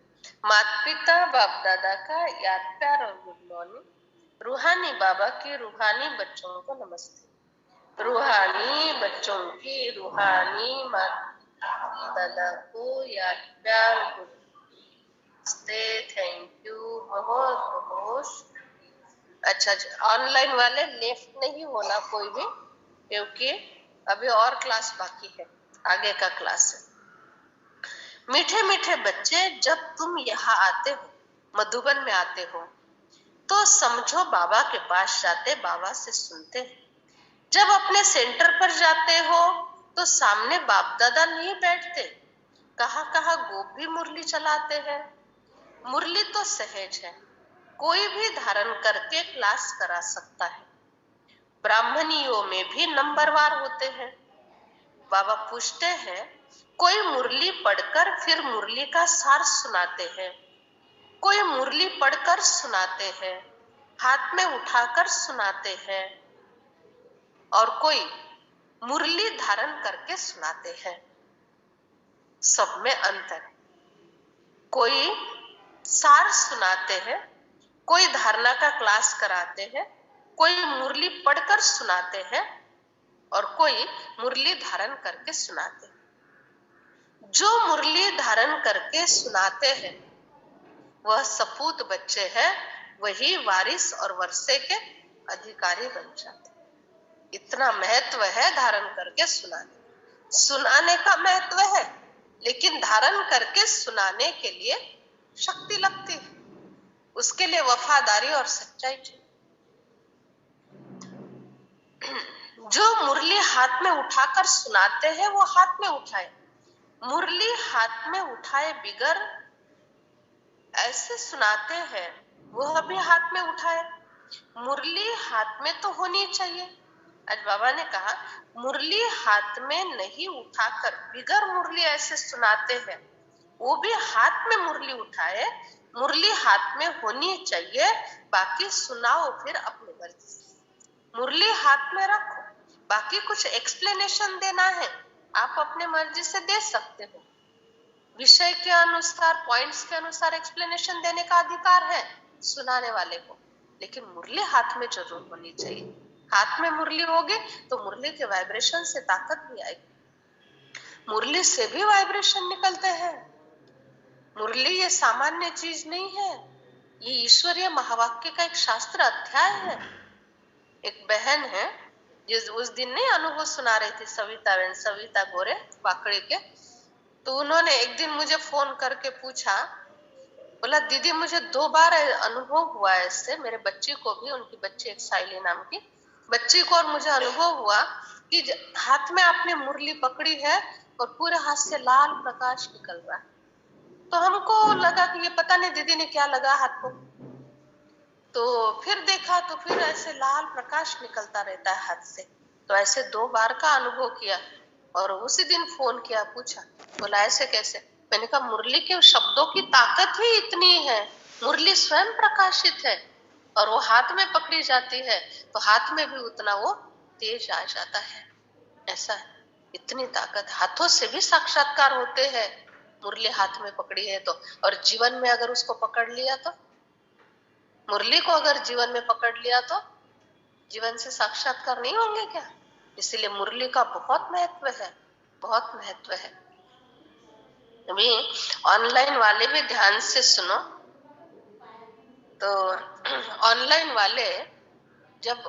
माता पिता बाप दादा का याद प्यार और गुड मॉर्निंग। रूहानी बाबा की रूहानी बच्चों को नमस्ते। रूहानी बच्चों की रूहानी माता दादा को याद प्यार गुड नमस्ते। थैंक यू, बहुत बहुत। अच्छा ऑनलाइन वाले लेफ्ट नहीं होना कोई भी, क्योंकि अभी और क्लास बाकी है, आगे का क्लास है। मीठे मीठे बच्चे, जब तुम यहाँ आते हो, मधुबन में आते हो, तो समझो बाबा के पास जाते, बाबा से सुनते। जब अपने सेंटर पर जाते हो तो सामने बाप दादा नहीं बैठते, कहाँ कहाँ गोपी मुरली चलाते हैं। मुरली तो सहज है, कोई भी धारण करके क्लास करा सकता है। ब्राह्मणियों में भी नंबरवार होते हैं। बाबा पूछते हैं, कोई मुरली पढ़कर फिर मुरली का सार सुनाते हैं, कोई मुरली पढ़कर सुनाते हैं, हाथ में उठाकर सुनाते हैं, और कोई मुरली धारण करके सुनाते हैं। सब में अंतर है। कोई सार सुनाते हैं, कोई धारणा का क्लास कराते हैं, कोई मुरली पढ़कर सुनाते हैं और कोई मुरली धारण करके सुनाते हैं। जो मुरली धारण करके सुनाते हैं वह सपूत बच्चे हैं, वही वारिस और वर्षे के अधिकारी बन जाते। इतना महत्व है धारण करके सुनाने। सुनाने का महत्व है, लेकिन धारण करके सुनाने के लिए शक्ति लगती है, उसके लिए वफादारी और सच्चाई चाहिए। जो मुरली हाथ में उठाकर सुनाते हैं वो हाथ में उठाए, मुरली हाथ में उठाए बिगर ऐसे सुनाते हैं वह भी हाथ में उठाए। मुरली हाथ में तो होनी चाहिए। आज बाबा ने कहा मुरली हाथ में नहीं उठाकर बिगर मुरली ऐसे सुनाते हैं, वो भी हाथ में मुरली उठाए। मुरली हाथ में होनी चाहिए, बाकी सुनाओ फिर अपनी मर्जी से। मुरली हाथ में रखो, बाकी कुछ एक्सप्लेनेशन देना है आप अपने मर्जी से दे सकते हो। विषय के अनुसार, पॉइंट्स के अनुसार एक्सप्लेनेशन देने का अधिकार है सुनाने वाले को, लेकिन मुरली हाथ में जरूर होनी चाहिए। हाथ में मुरली होगी तो मुरली के वाइब्रेशन से ताकत भी आएगी। मुरली से भी वाइब्रेशन निकलते हैं। मुरली ये सामान्य चीज नहीं है, ये ईश्वरीय महावाक्य का एक शास्त्र अध्याय है। एक बहन है जिस उस दिन नहीं अनुभव सुना रही थी, सविता गोरे वाकड़ी के, तो उन्होंने एक दिन मुझे फोन करके पूछा, बोला दीदी मुझे 2 बार अनुभव हुआ है इससे, मेरे बच्ची को भी, उनकी बच्ची एक साइली नाम की बच्ची को, और मुझे अनुभव हुआ कि हाथ में आपने मुरली पकड़ी है और पूरे हाथ से लाल प्रकाश निकल रहा है। तो हमको लगा कि ये पता नहीं दीदी ने क्या लगा हाथ को, तो फिर देखा तो फिर ऐसे लाल प्रकाश निकलता रहता है हाथ से। तो ऐसे 2 बार का अनुभव किया और उसी दिन फोन किया, पूछा, बोला ऐसे कैसे? मैंने कहा मुरली के शब्दों की ताकत ही इतनी है, मुरली स्वयं प्रकाशित है और वो हाथ में पकड़ी जाती है तो हाथ में भी उतना वो तेज आ जाता है। ऐसा है, इतनी ताकत हाथों से भी साक्षात्कार होते हैं मुरली हाथ में पकड़ी है तो। और जीवन में अगर उसको पकड़ लिया तो, मुरली को अगर जीवन में पकड़ लिया तो जीवन से साक्षात्कार नहीं होंगे क्या? इसीलिए मुरली का बहुत महत्व है, बहुत महत्व है। अभी ऑनलाइन वाले भी ध्यान से सुनो। तो ऑनलाइन वाले जब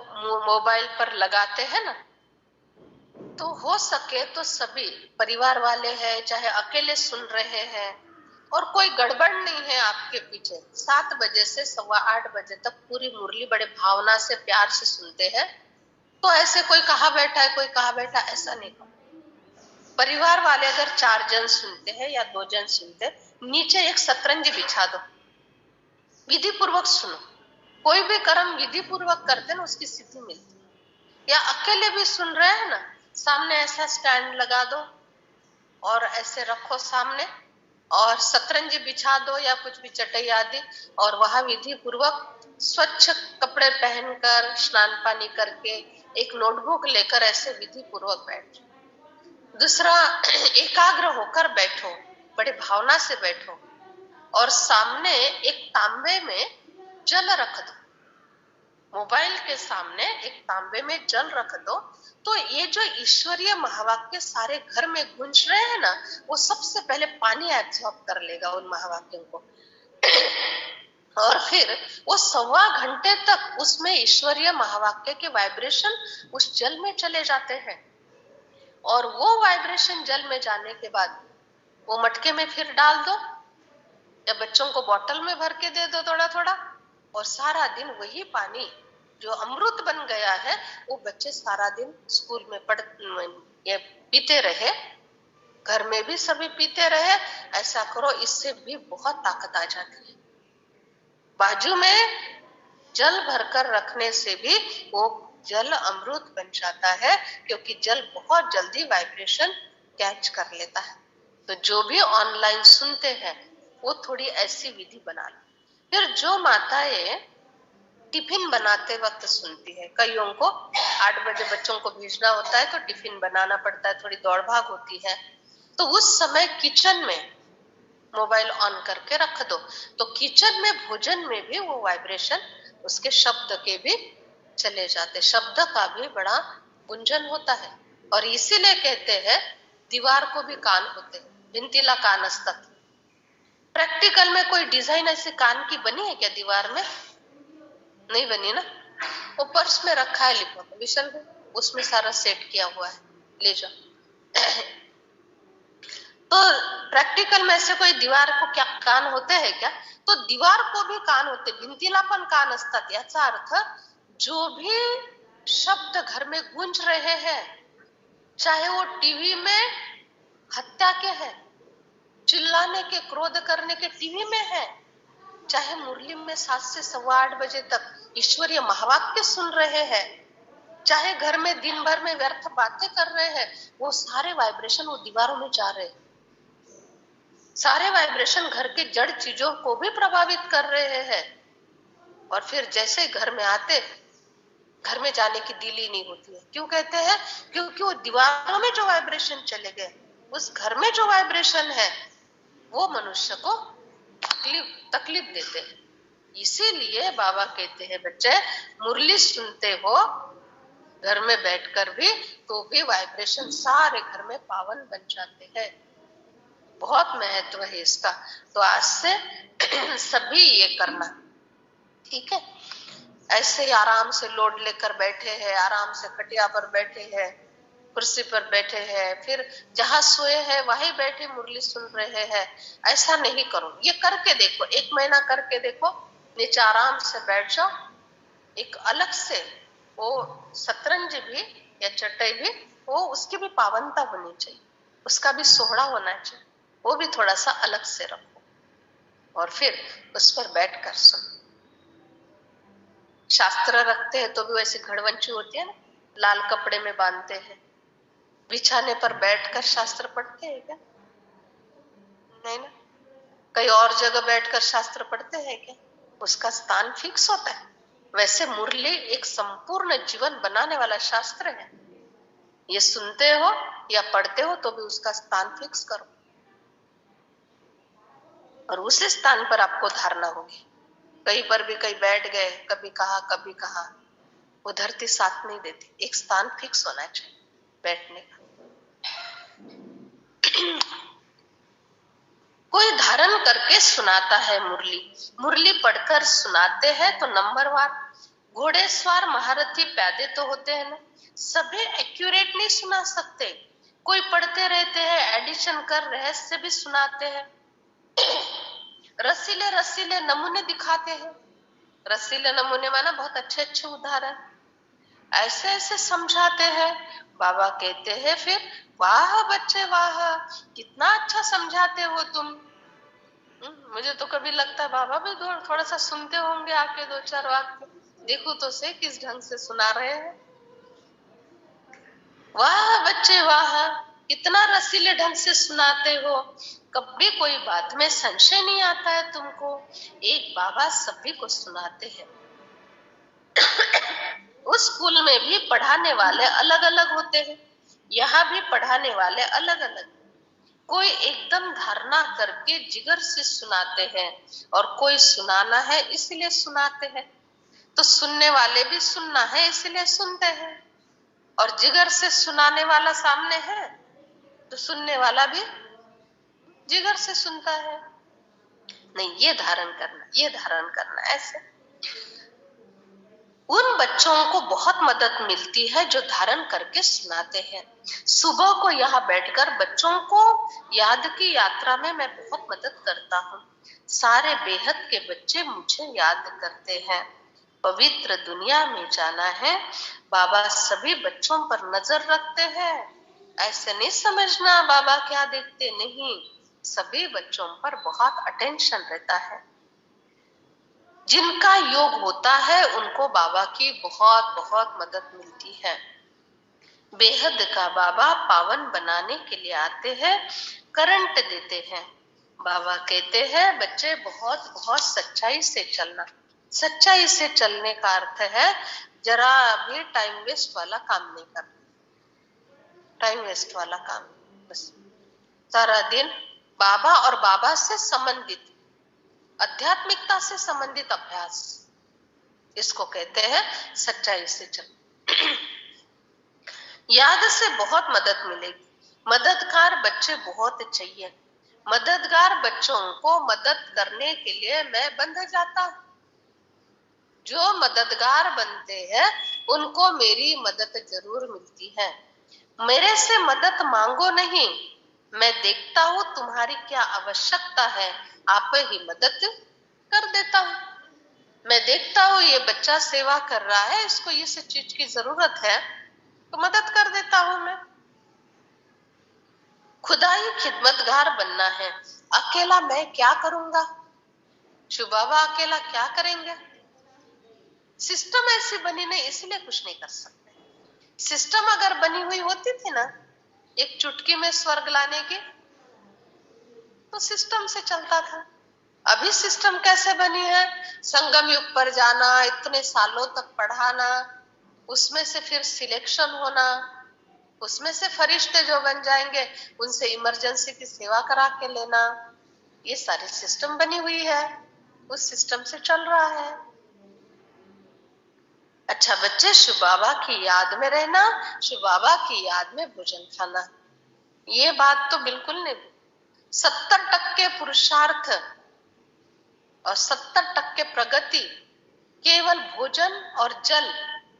मोबाइल पर लगाते हैं ना, तो हो सके तो सभी परिवार वाले हैं, चाहे अकेले सुन रहे हैं और कोई गड़बड़ नहीं है आपके पीछे, 7 बजे से 8:15 बजे तक पूरी मुरली बड़े भावना से प्यार से सुनते हैं। तो ऐसे कोई कहाँ बैठा है कोई कहाँ बैठा, ऐसा नहीं करो। परिवार वाले अगर 4 जन सुनते हैं या 2 जन सुनते, नीचे एक सतरंजी बिछा दो, विधि पूर्वक सुनो। कोई भी कर्म विधि पूर्वक करते ना उसकी सिद्धि मिलती। या अकेले भी सुन रहे हैं ना, सामने ऐसा स्टैंड लगा दो और ऐसे रखो सामने और सतरंजी बिछा दो या कुछ भी चटाई आदि, और वहां विधि पूर्वक स्वच्छ कपड़े पहनकर स्नान पानी करके एक नोटबुक लेकर ऐसे विधि पूर्वक बैठो। दूसरा, एकाग्र होकर बैठो, बड़े भावना से बैठो और सामने एक तांबे में जल रख दो। मोबाइल के सामने एक तांबे में जल रख दो, तो ये जो ईश्वरीय महावाक्य सारे घर में गूंज रहे हैं ना, वो सबसे पहले पानी एब्जॉर्ब कर लेगा उन महावाक्यों को और फिर वो 1.25 घंटे तक उसमें ईश्वरीय महावाक्य के वाइब्रेशन उस जल में चले जाते हैं। और वो वाइब्रेशन जल में जाने के बाद वो मटके में फिर डाल दो या बच्चों को बोतल में भर के दे दो थोड़ा थोड़ा, और सारा दिन वही पानी जो अमृत बन गया है वो बच्चे सारा दिन स्कूल में ये पीते रहे, घर में भी सभी पीते रहे। ऐसा करो, इससे भी बहुत ताकत आ जाती है। बाजू में जल भरकर रखने से भी वो जल अमृत बन जाता है, क्योंकि जल बहुत जल्दी वाइब्रेशन कैच कर लेता है। तो जो भी ऑनलाइन सुनते हैं वो थोड़ी ऐसी विधि बना लो। फिर जो माताएं टिफिन बनाते वक्त सुनती है, कईयों को 8 बजे बच्चों को भेजना होता है तो टिफिन बनाना पड़ता है, थोड़ी दौड़ भाग होती है, तो उस समय किचन में मोबाइल ऑन करके रख दो, तो किचन में भोजन में भी वो वाइब्रेशन उसके शब्द के भी चले जाते, शब्द का भी बड़ा गुंजन होता है। और इसीलिए कहते हैं दीवार को भी कान होते हैं, भिंतीला कान असतात। प्रैक्टिकल में कोई डिजाइन ऐसे कान की बनी है क्या दीवार में? नहीं बनी ना। वो पर्स में रखा है लिफाफा विशाल में, उसमें सारा सेट किया हुआ है, ले जाओ। तो प्रैक्टिकल में ऐसे कोई दीवार को क्या कान होते हैं क्या? तो दीवार को भी कान होते, भिंतीलापन कान असतात। याचा अर्थ जो भी शब्द घर में गूंज रहे हैं, चाहे वो टीवी में हत्या के है, चिल्लाने के, क्रोध करने के टीवी में है, चाहे मुरली में 7 से 8:15 बजे तक ईश्वरीय महावाक्य सुन रहे हैं, चाहे घर में दिन भर में व्यर्थ बातें कर रहे हैं, वो सारे वाइब्रेशन वो दीवारों में जा रहे हैं। सारे वाइब्रेशन घर के जड़ चीजों को भी प्रभावित कर रहे हैं। और फिर जैसे घर में आते, घर में जाने की दिल ही नहीं होती है। क्यों कहते हैं? क्योंकि वो दीवारों में जो वाइब्रेशन चले गए, उस घर में जो वाइब्रेशन है वो मनुष्य को तकलीफ देते हैं। इसीलिए बाबा कहते हैं बच्चे मुरली सुनते हो घर में बैठकर भी, तो भी वाइब्रेशन सारे घर में पावन बन जाते हैं। बहुत महत्व है इसका। तो आज से सभी ये करना, ठीक है। ऐसे ही आराम से लोड लेकर बैठे हैं, आराम से खटिया पर बैठे हैं, कुर्सी पर बैठे हैं, फिर जहां सोए हैं वहीं बैठे मुरली सुन रहे हैं, ऐसा नहीं करो। ये करके देखो, 1 महीना करके देखो, नीचे आराम से बैठ जाओ। एक अलग से वो शतरंज भी या चटाई भी, वो उसकी भी पावनता होनी चाहिए, उसका भी सोहड़ा होना चाहिए, वो भी थोड़ा सा अलग से रखो और फिर उस पर बैठकर सुनो। शास्त्र रखते हैं तो भी वैसे घड़वंची होती है ना, लाल कपड़े में बांधते हैं, बिछाने पर बैठकर शास्त्र पढ़ते हैं क्या? नहीं ना। कहीं और जगह बैठकर शास्त्र पढ़ते हैं क्या? उसका स्थान फिक्स होता है। वैसे मुरली एक संपूर्ण जीवन बनाने वाला शास्त्र है। ये सुनते हो या पढ़ते हो तो भी उसका स्थान फिक्स करो और उसी स्थान पर आपको धारणा होगी। कहीं पर भी कहीं बैठ गए, कभी कहा, वो धरती साथ नहीं देती। एक स्थान फिक्स होना चाहिए बैठने का। कोई धारण करके सुनाता है मुरली, मुरली पढ़कर सुनाते हैं तो नंबरवार। घोड़ेसवार महारथी प्यादे तो होते हैं ना, सभी एक्यूरेट नहीं सुना सकते। कोई पढ़ते रहते हैं, एडिशन कर रहस्य भी सुनाते हैं, रसीले रसीले नमूने दिखाते हैं। रसीले नमूने माना बहुत अच्छे अच्छे उदाहरण, ऐसे ऐसे समझाते हैं। बाबा कहते हैं फिर, वाह बच्चे वाह, कितना अच्छा समझाते हो तुम। मुझे तो कभी लगता है बाबा भी थोड़ा सा सुनते होंगे, आके 2-4 वाक्य देखो तो से किस ढंग से सुना रहे हैं। वाह बच्चे वाह, कितना रसीले ढंग से सुनाते हो, कभी कोई बात में संशय नहीं आता है तुमको। एक बाबा सभी को सुनाते हैं। उस स्कूल में भी पढ़ाने वाले अलग अलग होते हैं, यहाँ भी पढ़ाने वाले अलग अलग। कोई एकदम धारणा करके जिगर से सुनाते हैं और कोई सुनाना है इसलिए सुनाते हैं। तो सुनने वाले भी सुनना है इसलिए सुनते हैं, और जिगर से सुनाने वाला सामने है तो सुनने वाला भी जिगर से सुनता है। नहीं, ये धारण करना, ये धारण करना। ऐसे उन बच्चों को बहुत मदद मिलती है जो धारण करके सुनाते हैं। सुबह को यहाँ बैठकर बच्चों को याद की यात्रा में मैं बहुत मदद करता हूँ। सारे बेहद के बच्चे मुझे याद करते हैं। पवित्र दुनिया में जाना है, बाबा सभी बच्चों पर नजर रखते हैं। ऐसे नहीं समझना बाबा क्या देखते, नहीं, सभी बच्चों पर बहुत अटेंशन रहता है। जिनका योग होता है उनको बाबा की बहुत बहुत मदद मिलती है। बेहद का बाबा पावन बनाने के लिए आते हैं, करंट देते हैं। बाबा कहते हैं बच्चे बहुत बहुत सच्चाई से चलना। सच्चाई से चलने का अर्थ है जरा भी टाइम वेस्ट वाला काम नहीं करना। टाइम वेस्ट वाला काम बस, सारा दिन बाबा और बाबा से संबंधित, आध्यात्मिकता से संबंधित अभ्यास, इसको कहते हैं सच्चाई से चल। याद से बहुत मदद मिलेगी। मददगार बच्चे बहुत चाहिए। मददगार बच्चों को मदद करने के लिए मैं बंध जाता हूं। जो मददगार बनते हैं उनको मेरी मदद जरूर मिलती है। मेरे से मदद मांगो नहीं, मैं देखता हूं तुम्हारी क्या आवश्यकता है, आप ही मदद कर देता हूं। मैं देखता हूं ये बच्चा सेवा कर रहा है, इसको ये सब चीज की जरूरत है, तो मदद कर देता हूं मैं। खुदा ही खिदमतगार बनना है। अकेला मैं क्या करूंगा? शिव बाबा अकेला क्या करेंगे? सिस्टम ऐसी बनी नहीं, इसलिए कुछ नहीं कर सकते। सिस्टम अगर बनी हुई होती थी ना एक चुटकी में स्वर्ग लाने की, तो सिस्टम से चलता था। अभी सिस्टम कैसे बनी है? संगम युग पर जाना, इतने सालों तक पढ़ाना, उसमें से फिर सिलेक्शन होना, उसमें से फरिश्ते जो बन जाएंगे उनसे इमरजेंसी की सेवा करा के लेना, ये सारी सिस्टम बनी हुई है, उस सिस्टम से चल रहा है। अच्छा बच्चे, शिव बाबा की याद में रहना, शिव बाबा की याद में भोजन खाना, ये बात तो बिल्कुल नहीं। 70% पुरुषार्थ और 70% प्रगति केवल भोजन और जल,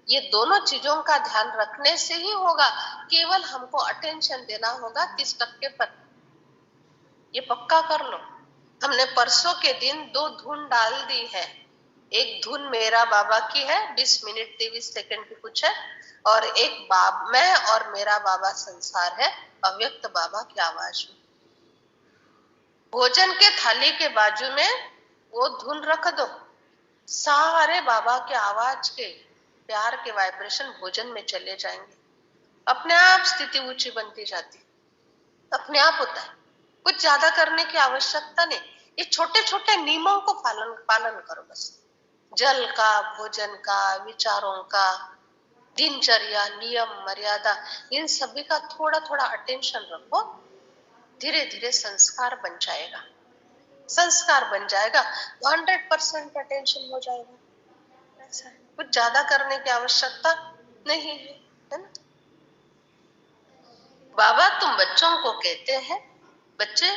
ये दोनों चीजों का ध्यान रखने से ही होगा। केवल हमको अटेंशन देना होगा 30% पर, ये पक्का कर लो। हमने परसों के दिन 2 धुन डाल दी है। एक धुन मेरा बाबा की है, 20 मिनट 23 सेकंड की कुछ है, और एक मैं और मेरा बाबा संसार है, अव्यक्त बाबा की आवाज में। भोजन के थाली के बाजू में वो धुन रख दो, सारे बाबा के आवाज के प्यार के वाइब्रेशन भोजन में चले जाएंगे। अपने आप स्थिति ऊंची बनती जाती, अपने आप होता है। कुछ ज्यादा करने की आवश्यकता नहीं, ये छोटे छोटे नियमों को पालन करो बस। जल का, भोजन का, विचारों का, दिनचर्या, नियम, मर्यादा, इन सभी का थोड़ा थोड़ा अटेंशन रखो। धीरे धीरे संस्कार बन जाएगा, संस्कार बन जाएगा तो 100% अटेंशन हो जाएगा। ऐसा है, कुछ ज्यादा करने की आवश्यकता नहीं है ना। बाबा तुम बच्चों को कहते हैं, बच्चे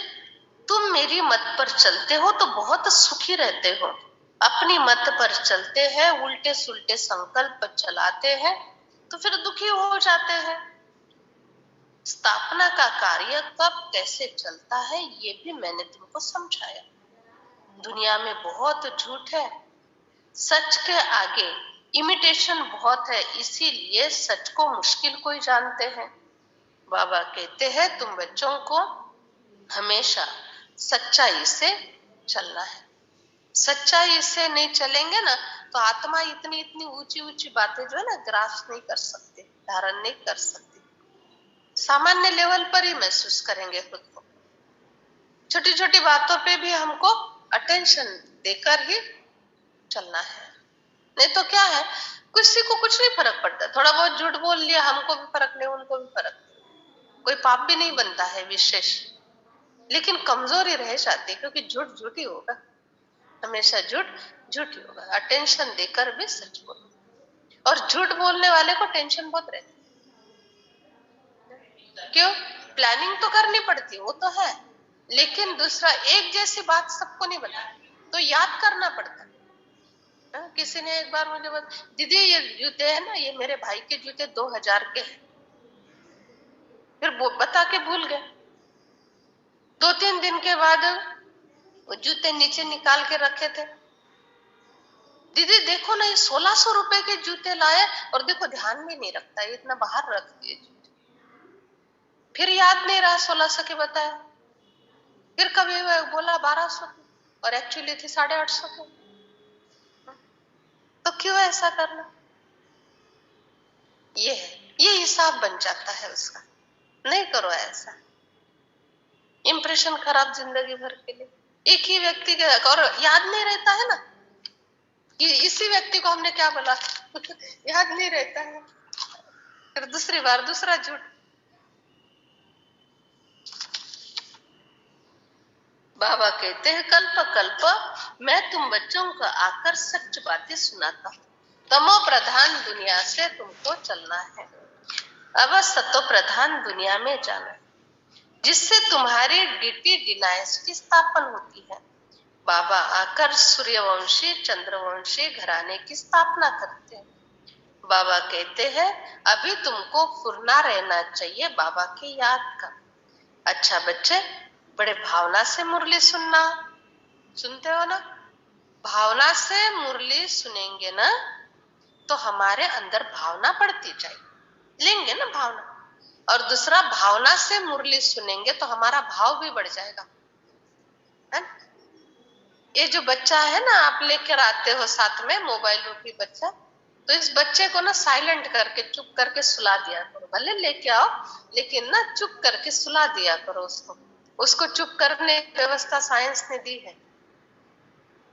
तुम मेरी मत पर चलते हो तो बहुत सुखी रहते हो, अपनी मत पर चलते हैं, उल्टे सुल्टे संकल्प चलाते हैं तो फिर दुखी हो जाते हैं। स्थापना का कार्य कब कैसे चलता है ये भी मैंने तुमको समझाया। दुनिया में बहुत झूठ है, सच के आगे इमिटेशन बहुत है, इसीलिए सच को मुश्किल को ही जानते हैं। बाबा कहते हैं तुम बच्चों को हमेशा सच्चाई से चलना है। सच्चाई से नहीं चलेंगे ना तो आत्मा इतनी इतनी ऊंची ऊंची बातें जो है ना ग्रास नहीं कर सकते, धारण नहीं कर सकते, सामान्य लेवल पर ही महसूस करेंगे खुद को। छोटी छोटी बातों पे भी हमको अटेंशन देकर ही चलना है, नहीं तो क्या है, किसी को कुछ नहीं फर्क पड़ता। थोड़ा बहुत झूठ बोल लिया, हमको भी फर्क नहीं, उनको भी फर्क नहीं, कोई पाप भी नहीं बनता है विशेष, लेकिन कमजोरी रह जाती, क्योंकि झूठ झूठ ही होगा, हमेशा झूठ झूठ ही होगा। अटेंशन देकर भी सच बोलो, और झूठ बोलने वाले को टेंशन बहुत रहती। क्यों? प्लानिंग तो करनी पड़ती, वो तो है, लेकिन दूसरा एक जैसी बात सबको नहीं बता, तो याद करना पड़ता। किसी ने एक बार मुझे बोला, दीदी ये जूते है ना, ये मेरे भाई के जूते 2000 के हैं, फिर बता के भूल गए। 2-3 दिन के बाद वो जूते नीचे निकाल के रखे थे, दीदी देखो ना ये 1600 रुपए के जूते लाए, और देखो ध्यान भी नहीं रखता, इतना बाहर रख दिए जूते। फिर याद नहीं रहा 1600 के बताया, फिर कभी बोला 1200 के, और एक्चुअली थी 850 के। तो क्यों ऐसा करना? ये है, ये हिसाब बन जाता है उसका। नहीं करो ऐसा, इंप्रेशन खराब जिंदगी भर के लिए। एक ही व्यक्ति के, और याद नहीं रहता है ना कि इसी व्यक्ति को हमने क्या बोला याद नहीं रहता है, फिर दूसरी बार दूसरा झूठ। बाबा कहते हैं कल्प कल्प मैं तुम बच्चों को आकर सच बातें सुनाता हूँ। तमो प्रधान दुनिया से तुमको चलना है, अब सतो प्रधान दुनिया में जाना है, जिससे तुम्हारी डीटी डिनाइस्टी स्थापन होती है। बाबा आकर सूर्यवंशी चंद्रवंशी घराने की स्थापना करते हैं। बाबा कहते हैं अभी तुमको फुरना रहना चाहिए बाबा की याद का। अच्छा बच्चे, बड़े भावना से मुरली सुनना, सुनते हो ना? भावना से मुरली सुनेंगे ना तो हमारे अंदर भावना बढ़ती जाएगी, लेंगे ना भावना, और दूसरा भावना से मुरली सुनेंगे तो हमारा भाव भी बढ़ जाएगा, है? ये जो बच्चा है ना, आप लेकर आते हो साथ में मोबाइल रूपी बच्चा, तो इस बच्चे को ना साइलेंट करके चुप करके सुला दिया करो। भले लेके आओ, लेकिन ना चुप करके सुला दिया करो उसको। उसको चुप करने की व्यवस्था साइंस ने दी है।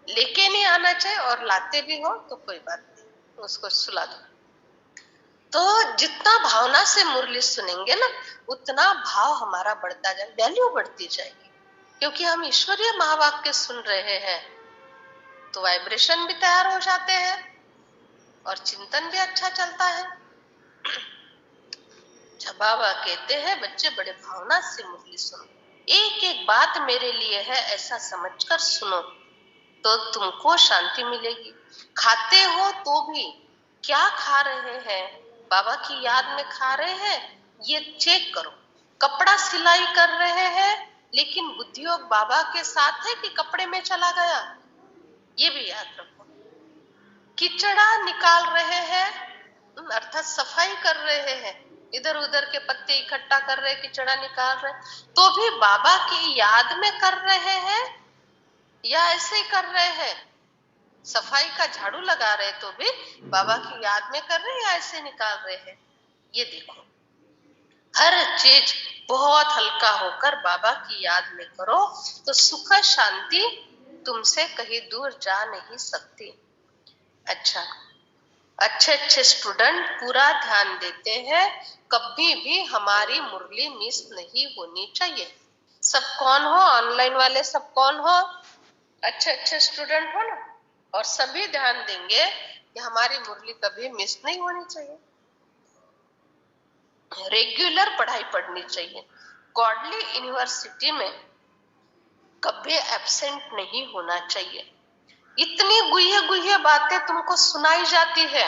लेके नहीं आना चाहिए, और लाते भी हो तो कोई बात नहीं, उसको सुला दो। तो जितना भावना से मुरली सुनेंगे ना, उतना भाव हमारा बढ़ता जाए, वैल्यू बढ़ती जाएगी। क्योंकि हम ईश्वरीय महावाक्य सुन रहे हैं तो वाइब्रेशन भी तैयार हो जाते हैं और चिंतन भी अच्छा चलता है। जब बाबा कहते हैं बच्चे बड़े भावना से मुरली सुनो, एक एक बात मेरे लिए है ऐसा समझकर सुनो तो तुमको शांति मिलेगी। खाते हो तो भी क्या खा रहे हैं, बाबा की याद में खा रहे हैं ये चेक करो। कपड़ा सिलाई कर रहे हैं लेकिन बुद्धियोग बाबा के साथ है कि कपड़े में चला गया, ये भी याद रखो। किचड़ा निकाल रहे हैं अर्थात सफाई कर रहे हैं, इधर उधर के पत्ते इकट्ठा कर रहे, किचड़ा निकाल रहे, तो भी बाबा की याद में कर रहे हैं या ऐसे कर रहे हैं। सफाई का झाड़ू लगा रहे तो भी बाबा की याद में कर रहे हैं या ऐसे निकाल रहे हैं, ये देखो। हर चीज बहुत हल्का होकर बाबा की याद में करो तो सुख शांति तुमसे कहीं दूर जा नहीं सकती। अच्छा, अच्छे अच्छे स्टूडेंट पूरा ध्यान देते हैं, कभी भी हमारी मुरली मिस नहीं होनी चाहिए। सब कौन हो, ऑनलाइन वाले सब कौन हो, अच्छे अच्छे स्टूडेंट हो ना, और सभी ध्यान देंगे कि हमारी मुरली कभी मिस नहीं होनी चाहिए। रेगुलर पढ़ाई पढ़नी चाहिए। गॉडली यूनिवर्सिटी में कभी एब्सेंट नहीं होना चाहिए। इतनी गुह्य गुह्य बातें तुमको सुनाई जाती है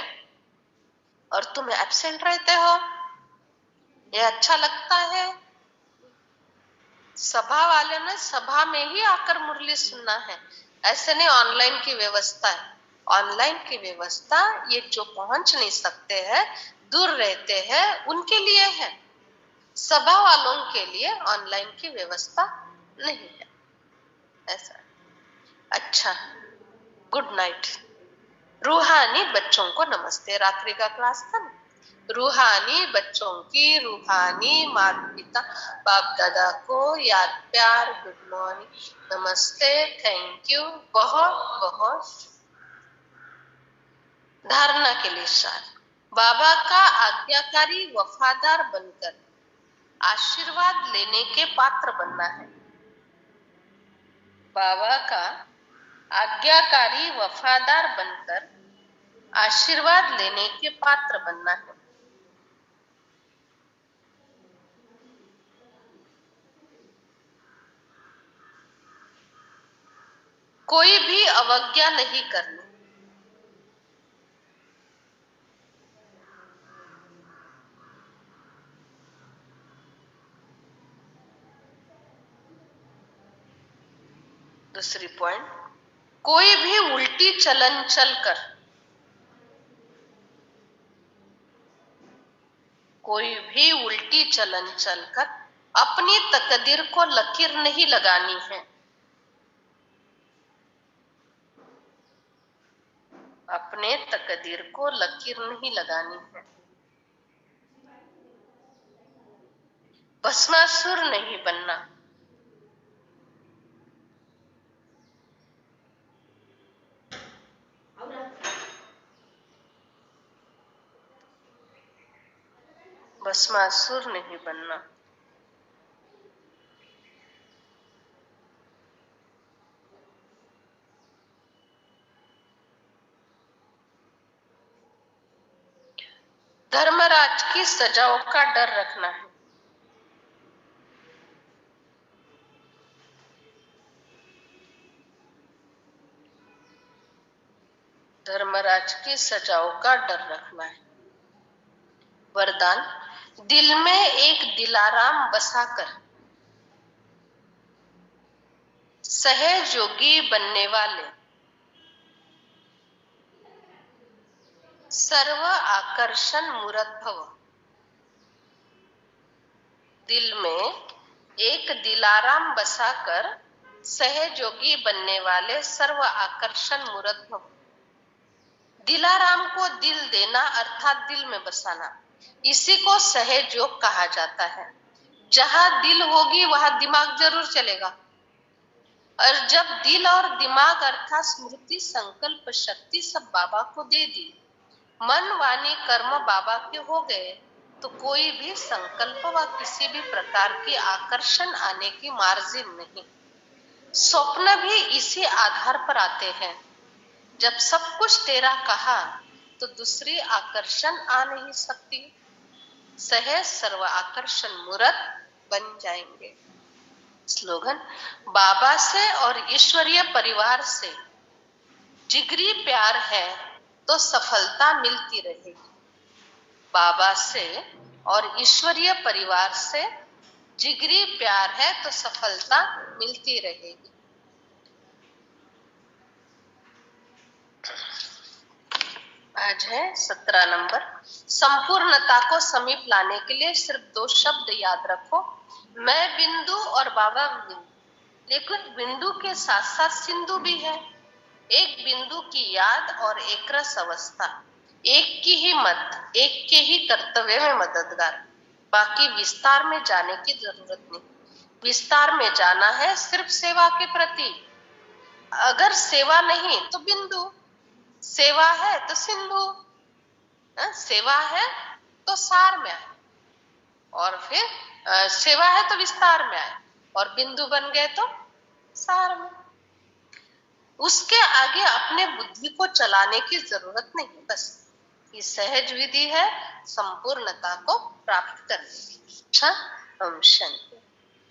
और तुम एब्सेंट रहते हो, ये अच्छा लगता है? सभा वाले ने सभा में ही आकर मुरली सुनना है, ऐसे नहीं ऑनलाइन की व्यवस्था है। ऑनलाइन की व्यवस्था ये जो पहुंच नहीं सकते हैं, दूर रहते हैं, उनके लिए है। सभा वालों के लिए ऑनलाइन की व्यवस्था नहीं है, ऐसा। अच्छा, गुड नाइट। रूहानी बच्चों को नमस्ते। रात्रि का क्लास था ना, रूहानी बच्चों की रूहानी माता पिता बाप दादा को याद प्यार, गुड मॉर्निंग, नमस्ते, थैंक यू, बहुत बहुत। धारणा के लिए सार, बाबा का आज्ञाकारी वफादार बनकर आशीर्वाद लेने के पात्र बनना है। बाबा का आज्ञाकारी वफादार बनकर आशीर्वाद लेने के पात्र बनना है। कोई भी अवज्ञा नहीं करनी। दूसरी पॉइंट, कोई भी उल्टी चलन चलकर, कोई भी उल्टी चलन चलकर अपनी तकदीर को लकीर नहीं लगानी है। अपने तकदीर को लकीर नहीं लगानी है। भस्मासुर नहीं बनना। भस्मासुर नहीं बनना। धर्मराज की सजाओं का डर रखना है। धर्मराज की सजाओं का डर रखना है। वरदान, दिल में एक दिलाराम बसाकर सहयोगी बनने वाले सर्व आकर्षण मूर्त भव। दिल में एक दिलाराम बसाकर सहयोगी बनने वाले सर्व आकर्षण मूर्त भव। दिलाराम को दिल देना अर्थात दिल में बसाना, इसी को सहयोग कहा जाता है। जहां दिल होगी वहां दिमाग जरूर चलेगा, और जब दिल और दिमाग अर्थात स्मृति संकल्प शक्ति सब बाबा को दे दी, मन वाणी कर्म बाबा के हो गए, तो कोई भी संकल्प व किसी भी प्रकार की आकर्षण आने की मार्जिन नहीं। स्वप्न भी इसी आधार पर आते हैं। जब सब कुछ तेरा कहा तो दूसरी आकर्षण आ नहीं सकती। सहज सर्व आकर्षण मूर्त बन जाएंगे। स्लोगन, बाबा से और ईश्वरीय परिवार से जिगरी प्यार है तो सफलता मिलती रहेगी। बाबा से और ईश्वरीय परिवार से जिगरी प्यार है तो सफलता मिलती रहेगी। आज है 17 नंबर। संपूर्णता को समीप लाने के लिए सिर्फ 2 शब्द याद रखो, मैं बिंदु और बाबा बिंदु। लेकिन बिंदु के साथ साथ सिंधु भी है। एक बिंदु की याद और एक रस अवस्था, एक की ही मत, एक के ही कर्तव्य में मददगार। बाकी विस्तार में जाने की जरूरत नहीं। विस्तार में जाना है सिर्फ सेवा के प्रति। अगर सेवा नहीं तो बिंदु, सेवा है तो सिंधु, सेवा है तो सार में आए, और फिर सेवा है तो विस्तार में आए, और बिंदु बन गए तो सार में। उसके आगे अपने बुद्धि को चलाने की जरूरत नहीं। बस ये सहज विधि है संपूर्णता को प्राप्त करने की। अच्छा, ओम शांति।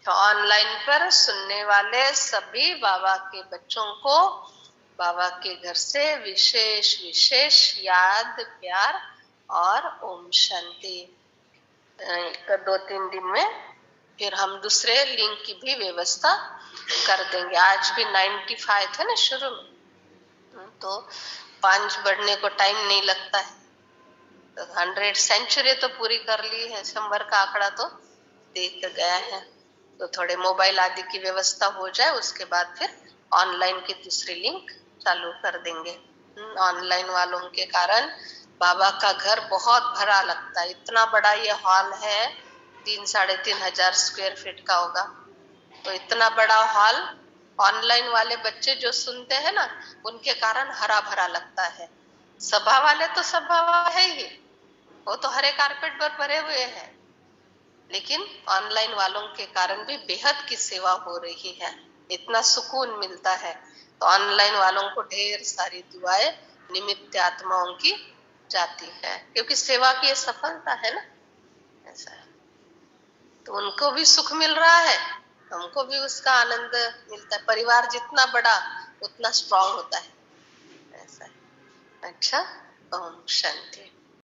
तो ऑनलाइन पर सुनने वाले सभी बाबा के बच्चों को बाबा के घर से विशेष विशेष याद, प्यार और ओम शांति। 2-3 दिन में फिर हम दूसरे लिंक की भी व्यवस्था कर देंगे। आज भी 95 थे ना शुरू में, तो 5 बढ़ने को टाइम नहीं लगता है। तो 100 सेंचुरी तो पूरी कर ली है, 100 का आंकड़ा तो देख गया है। तो थोड़े मोबाइल आदि की व्यवस्था हो जाए, उसके बाद फिर ऑनलाइन की दूसरी लिंक चालू कर देंगे। ऑनलाइन वालों के कारण बाबा का घर बहुत भरा लगता है। इतना बड़ा ये हॉल है, 3-3.5 हजार स्क्वायर फीट का होगा। तो इतना बड़ा हॉल ऑनलाइन वाले बच्चे जो सुनते हैं ना, उनके कारण हरा भरा लगता है। सभा वाले तो सभा है ही, वो तो हरे कारपेट पर भरे हुए हैं, लेकिन ऑनलाइन वालों के कारण भी बेहद की सेवा हो रही है। इतना सुकून मिलता है। तो ऑनलाइन वालों को ढेर सारी दुआएं निमित्त आत्माओं की जाती है, क्योंकि सेवा की ये सफलता है ना, ऐसा है। तो उनको भी सुख मिल रहा है, हमको भी उसका आनंद मिलता है। परिवार जितना बड़ा उतना स्ट्रांग होता है, ऐसा है। अच्छा, ओम शांति।